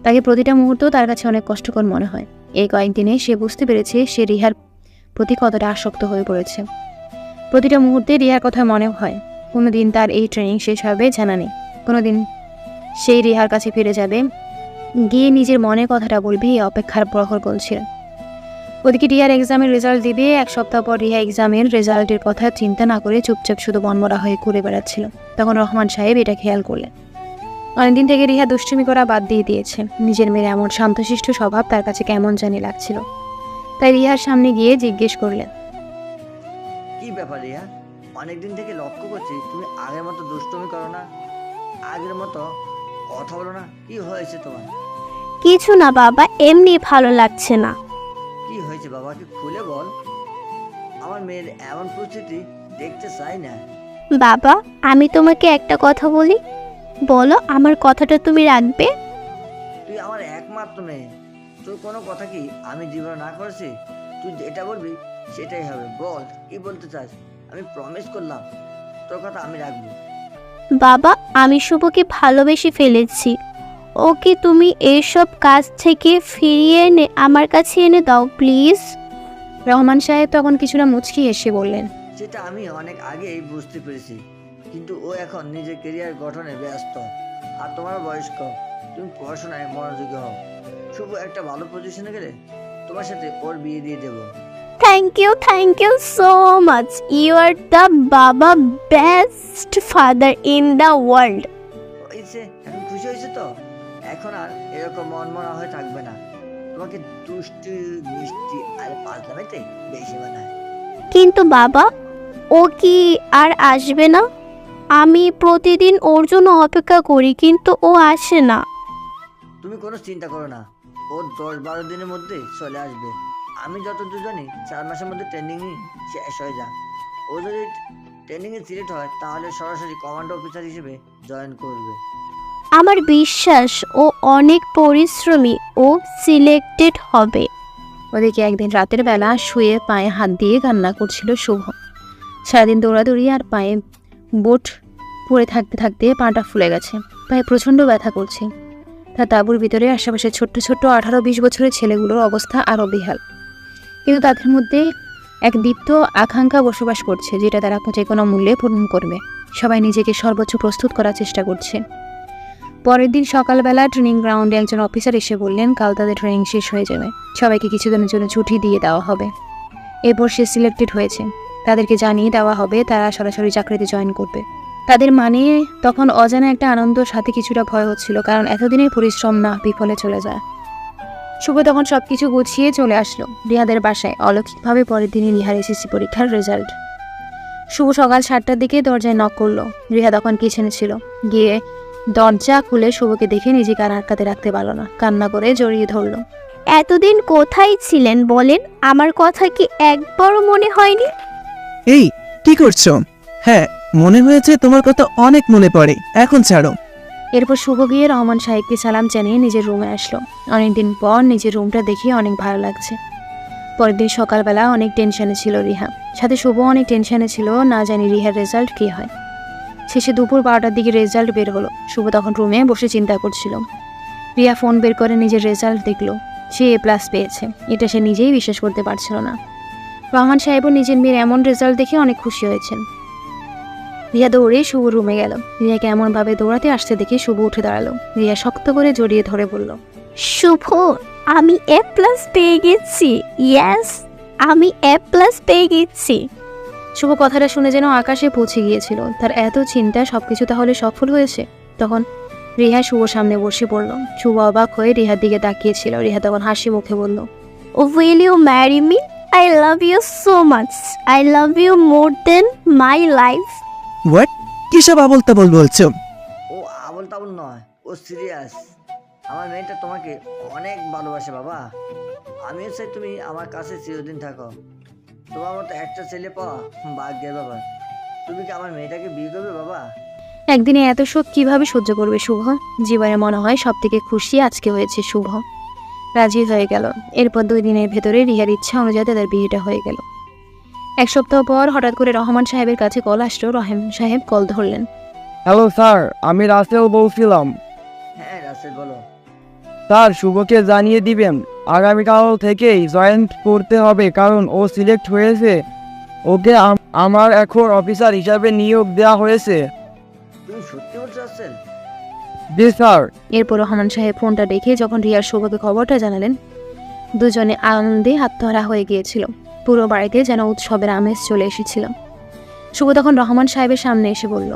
A: তাকে প্রতিটা মুহূর্ত তার কাছে অনেক কষ্টকর মনে হয়। এই কয়েকদিনে সে বুঝতে পেরেছে সে রিহার প্রতি কতটা আসক্ত হয়ে পড়েছে। প্রতিটা মুহূর্তে রিহার কথা মনে হয় কোনোদিন তার এই ট্রেনিং শেষ হবে জানা নেই। কোনোদিন সেই রিহার কাছে ফিরে যাবে, গিয়ে নিজের মনের কথাটা বলবে, এই অপেক্ষার প্রহর গলছিল। ওদিকে রিহার এক্সামের রেজাল্ট দিবে 1 সপ্তাহ পর। রিহা এক্সামের রেজাল্টের কথা চিন্তা না করে চুপচাপ শুধু মনমরা হয়ে ঘুরে বেড়াচ্ছিল। তখন রহমান সাহেব এটা খেয়াল করলেন। অনেকদিন থেকে রিহা দুষ্টুমি করা বাদ দিয়ে দিয়েছে। নিজের মেয়ের এমন শান্তশিষ্ট স্বভাব তার কাছে কেমন জানি লাগছিল। তাই রিহার সামনে গিয়ে জিজ্ঞেস করলেন,
H: কি ব্যাপার রিয়া? অনেকদিন থেকে লক্ষ্য করছি তুমি আগের মতো দুষ্টুমি করো না, আগের মতো কথা বলো না। কি হয়েছে তোমার?
G: কিছু না বাবা, এমনি ভালো লাগছে না।
H: কি হয়েছে বাবাকে খুলে বল। আমার মেয়ের এমন পরিস্থিতি দেখতে চাই না।
G: বাবা, আমি তোমাকে একটা কথা বলি, বলো আমার কথাটা তুমি রাখবে?
H: তুই আমার একমাত্র মেয়ে, তোর কোনো কথা কি আমি জীবনে না করেছি? তুই যেটা বলবি সেটাই হবে। বল কি বলতে চাস? আমি প্রমিস করলাম তোর কথা আমি রাখবো।
G: বাবা, আমি শুভকে ভালোবেসে ফেলেছি। ওকে তুমি এইসব কাজ থেকে ফিরিয়ে এনে আমার কাছে এনে দাও প্লিজ।
A: রহমান সাহেব তখন কিছুটা মুচকি হেসে বললেন,
H: সেটা আমি অনেক আগেই বুঝতে পেরেছি, কিন্তু ও এখন নিজের ক্যারিয়ার গঠনে ব্যস্ত। আর তোমার বয়স কম, তুমি পড়াশোনায় মনোযোগী হও। শুভ একটা ভালো পজিশনে গেলে তোমার সাথে ওর বিয়ে দিয়ে দেবো।
G: Thank you so much. You are the বাবা best father in the world.
H: হয়েছে, এখন খুশি হয়েছে তো? এখন আর এরকম মনমরা হয়ে থাকবে না। তোমাকে দুষ্টু মিষ্টি আর পাল্টামেতে বেশি বানায়।
G: কিন্তু বাবা, ও কি আর আসবে না? আমি প্রতিদিন ওর জন্য অপেক্ষা করি, কিন্তু ও আসে না।
H: তুমি কোনো চিন্তা করো না, ও 10-12 দিনের মধ্যে চলে আসবে। আমি যতদূর জানি 4 মাসের মধ্যে ট্রেনিং শেষ হয়ে যায়। ও যদি ট্রেনিংয়ে সিলেক্ট হয় তাহলে সরাসরি কমান্ডো অফিসার হিসেবে জয়েন করবে।
G: আমার বিশ্বাস ও অনেক পরিশ্রমী, ও সিলেক্টেড হবে।
A: ওদিকে একদিন রাতের বেলা শুয়ে পায়ে হাত দিয়ে কান্না করছিল শুভ। সারাদিন দৌড়াদৌড়ি আর পায়ে বোট পড়ে থাকতে থাকতে পাটা ফুলে গেছে, পায়ে প্রচণ্ড ব্যথা করছে। তার তাঁবুর ভিতরে আশেপাশে ছোট্ট ছোট্ট 18-20 বছরের ছেলেগুলোর অবস্থা আরও বেহাল, কিন্তু তাদের মধ্যে এক দীপ্ত আকাঙ্ক্ষা বসবাস করছে, যেটা তারা যে কোনো মূল্যে পূরণ করবে। সবাই নিজেকে সর্বোচ্চ প্রস্তুত করার চেষ্টা করছে। পরের দিন সকালবেলা ট্রেনিং গ্রাউন্ডে একজন অফিসার এসে বললেন কাল তাদের ট্রেনিং শেষ হয়ে যাবে, সবাইকে কিছুদিনের জন্য ছুটি দিয়ে দেওয়া হবে। এরপর সে সিলেক্টেড হয়েছে, তাদেরকে জানিয়ে দেওয়া হবে তারা সরাসরি চাকরিতে জয়েন করবে। তাদের মানে তখন অজানা একটা আনন্দর সাথে কিছুটা ভয় হচ্ছিল, কারণ এতদিনের পরিশ্রম না বিফলে চলে যায়। শুভ তখন সবকিছু গুছিয়ে চলে আসলো রিহাদের বাসায়। অলৌকিকভাবে পরের দিনই রিহার এসএসসি পরীক্ষার রেজাল্ট। শুভ সকাল 7টার দিকে দরজায় নক করলো। রিহা তখন কিচেনে ছিল। গিয়ে দরজা খুলে শুভকে দেখে নিজেকে আর আটকাতে রাখতে পারল না, কান্না করে জড়িয়ে ধরল।
G: এতদিন কোথায় ছিলেন বলেন? আমার কথা কি একবারও মনে হয়নি?
C: এই কি করছো? হ্যাঁ, মনে হয়েছে তোমার কথা অনেক মনে পড়ে, এখন ছাড়ো।
A: এরপর শুভ গিয়ে রহমান সাহেবকে সালাম জানিয়ে নিজের রুমে আসলো। অনেকদিন পর নিজের রুমটা দেখে অনেক ভালো লাগছে। পরের দিন সকালবেলা অনেক টেনশনে ছিল রিহা, সাথে শুভ অনেক টেনশনে ছিল, না জানি রিহার রেজাল্ট কী হয়। শেষে দুপুর 12টার দিকে রেজাল্ট বের হলো। শুভ তখন রুমে বসে চিন্তা করছিল। রিয়া ফোন বের করে নিজের রেজাল্ট দেখলো, সে A+ পেয়েছে। এটা সে নিজেই বিশ্বাস করতে পারছিল না। রহমান সাহেবও নিজের মেয়ের এমন রেজাল্ট দেখে অনেক খুশি হয়েছেন। রিয়া দৌড়ে শুভ রুমে গেল। রিয়াকে এমনভাবে দৌড়াতে আসতে দেখে শুভ উঠে দাঁড়ালো। রিয়া শক্ত করে জড়িয়ে ধরে বলল,
G: শুভ, আমি A+ পেয়ে গেছি। ইয়েস, আমি A+ পেয়ে গেছি।
A: শুভ কথাটা শুনে যেন আকাশে পৌঁছে গিয়েছিল। তার এত চিন্তা সবকিছু তাহলে সফল হয়েছে। তখন রিহা শুভ সামনে বসে পড়ল। শুভ অবাক হয়ে রিহার দিকে তাকিয়েছিল। রিহা তখন হাসি মুখে বলল,
G: will you marry me? I love you so much. I love you more than my life.
C: What? কি সব আবল তাবল বলছো?
H: ও আবল তাবল নয়, ও সিরিয়াস। আমার মেয়েটা তোমাকে অনেক ভালোবাসে বাবা। আমিও চাই তুমি আমার কাছে চিরদিন থাকো। তোমার মতো একটা ছেলে পাওয়া ভাগ্যের ব্যাপার। তুমি কি আমার মেয়েটাকে বিয়ে করবে বাবা?
A: একদিনে এত শোক কিভাবে সহ্য করবে শুভ? জীবনে মনে হয় সব থেকে খুশি আজকে হয়েছে শুভ। রাজি হয়ে গেল। এরপর 2 দিনের ভেতরে রিহার ইচ্ছা অনুযায়ী তাদের বিয়েটা হয়ে গেল। 1 সপ্তাহ পর হঠাৎ করে রহমান সাহেবের কাছে কল আসলো। রহমান সাহেব কল ধরলেন।
I: হ্যালো স্যার, আমি রাসেল বলছিলাম।
H: হ্যাঁ রাসেল বলো।
I: স্যার, শুভকে জানিয়ে দিবেন আগামীকাল থেকেই জয়েন করতে হবে, কারণ ও সিলেক্ট হয়েছে। ওকে আমার এখন অফিসার হিসাবে নিয়োগ দেওয়া হয়েছে।
H: তুমি সত্যি বলছো রাসেল?
I: জি স্যার।
A: এরপর রহমান সাহেব ফোনটা রেখে যখন রিয়ার শুভকে খবরটা জানালেন, দুজনে আনন্দে আত্মহারা হয়ে গিয়েছিল। পুরো বাড়িতে যেন উৎসবের আমেজ চলে এসেছিল। শুভ তখন রহমান সাহেবের সামনে এসে বলল,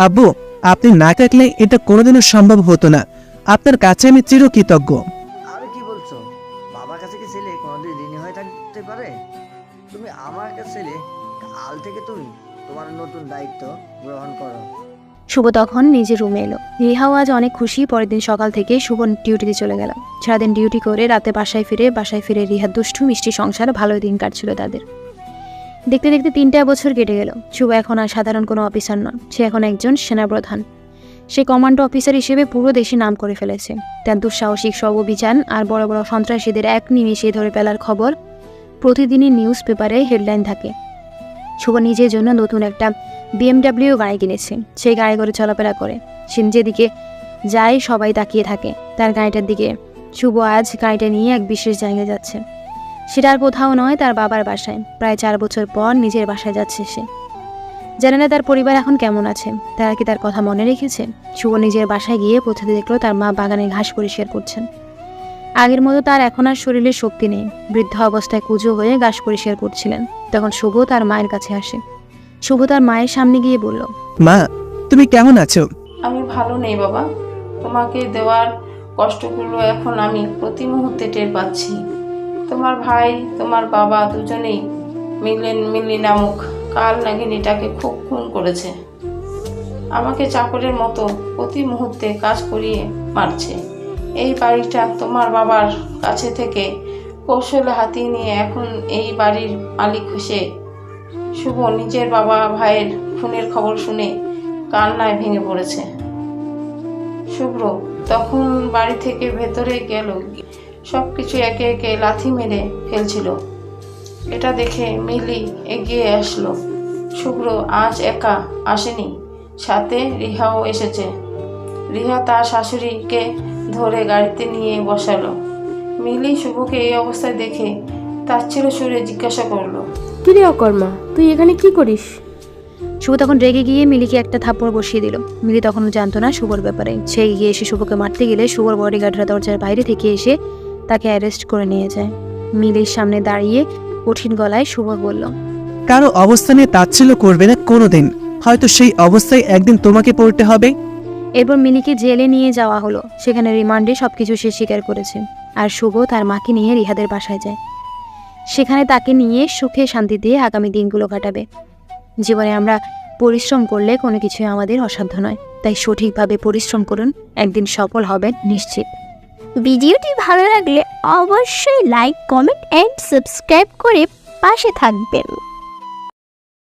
C: আব্বু, আপনি না কাটলে এটা কোনোদিনও সম্ভব হতো না। আপনার কাছে আমি চিরকৃতজ্ঞ।
H: আমি কি বলছো? বাবার কাছে কি ছেলে কোনোদিন ঋণী হয়ে থাকতে পারে? তুমি আমার কাছে ছেলে, কাল থেকে তুমি তোমার নতুন দায়িত্ব গ্রহণ করো।
A: শুভ তখন নিজের রুমে এলো। রিহাও আজ অনেক খুশি। পরের দিন সকাল থেকে শুভ ডিউটিতে চলে গেল। সারাদিন ডিউটি করে রাতে বাসায় ফিরে রিহার দুষ্টু মিষ্টি সংসার ভালোই দিন কাটছিল তাদের। দেখতে দেখতে 3টা বছর কেটে গেল। শুভ এখন আর সাধারণ কোনো অফিসার নয়, সে এখন একজন সেনাপ্রধান। সে কমান্ডো অফিসার হিসেবে পুরো দেশে নাম করে ফেলেছে। তার দুঃসাহসিক সব অভিযান আর বড় বড় সন্ত্রাসীদের এক নিমেষে ধরে ফেলার খবর প্রতিদিনই নিউজ পেপারে হেডলাইন থাকে। শুভ নিজের জন্য নতুন একটা BMW গাড়ি কিনেছে। সেই গাড়ি করে চলাফেরা করে, সে নিজের দিকে যায়, সবাই তাকিয়ে থাকে তার গাড়িটার দিকে। শুভ আজ গাড়িটা নিয়ে এক বিশেষ জায়গায় যাচ্ছে। সেটা আর কোথাও নয়, তার বাবার বাসায়। প্রায় 4 বছর পর নিজের বাসায় যাচ্ছে সে। জানে না তার পরিবার এখন কেমন আছে, তারা কি তার কথা মনে রেখেছে। শুভ নিজের বাসায় গিয়ে পৌঁছাতে দেখলো তার মা বাগানে ঘাস পরিষ্কার করছেন। আগের মতো তার এখন আর শরীরে শক্তি নেই, বৃদ্ধ অবস্থায় কুঁজো হয়ে ঘাস পরিষ্কার করছিলেন। তখন শুভ তার মায়ের কাছে আসে। শুভ তার মায়ের সামনে গিয়ে বলল,
C: মা, তুমি কেমন আছো?
D: আমি ভালো নেই বাবা, তোমাকে দেওয়ার কষ্টগুলো এখন আমি প্রতি মুহূর্তে টের পাচ্ছি। তোমার ভাই, তোমার বাবা দুজনেই মিলি নামক কাল নাগিনীটাকে খুব খুন করেছে। আমাকে চাকরের মতো প্রতি মুহূর্তে কাজ করিয়ে মারছে। এই বাড়িটা তোমার বাবার কাছে থেকে কৌশলে হাতিয়ে নিয়ে এখন এই বাড়ির মালিক হসে। শুভ নিজের বাবা ভাইয়ের খুনের খবর শুনে কান্নায় ভেঙে পড়েছে। শুভ্র তখন বাড়ি থেকে ভেতরে গেল, সব কিছু একে একে লাথি মেরে ফেলছিল। এটা দেখে মিলি এগিয়ে আসলো। শুভ্র আজ একা আসেনি, সাথে রিহাও এসেছে। রিহা তার শাশুড়িকে ধরে গাড়িতে নিয়ে বসালো। মিলি শুভকে এই অবস্থায় দেখে তাচ্ছিল্য সুরে জিজ্ঞাসা করলো,
E: কিরে অকর্মা, তুই এখানে কি করিস?
A: শুভ তখন রেগে গিয়ে মিলিকে একটা থাপ্পড় বসিয়ে দিল। মিলি তখন জানতো না শুভর ব্যাপারে। সে এগিয়ে এসে শুভকে মারতে গেলে শুভর বডিগার্ডরা দরজার বাইরে থেকে এসে তাকে অ্যারেস্ট করে নিয়ে যায়। মিলির সামনে দাঁড়িয়ে কঠিন গলায় শুভ বলল,
C: কারো অবস্থা নিয়ে তাচ্ছিল্য করবে না কোনোদিন, হয়তো সেই অবস্থায় একদিন তোমাকে পড়তে হবে।
A: এরপর মিলিকে জেলে নিয়ে যাওয়া হলো। সেখানে রিমান্ডে সবকিছু সে স্বীকার করেছে। আর শুভ তার মাকে নিয়ে রিহাদের বাসায় যায়। সেখানে তাকে নিয়ে সুখে শান্তিতে আগামী দিনগুলো কাটাবে। জীবনে আমরা পরিশ্রম করলে কোনো কিছুই আমাদের অসাধ্য নয়, তাই সঠিকভাবে পরিশ্রম করুন, একদিন সফল হবেন নিশ্চিত।
G: ভিডিওটি ভালো লাগলে অবশ্যই লাইক, কমেন্ট অ্যান্ড সাবস্ক্রাইব করে পাশে থাকবেন।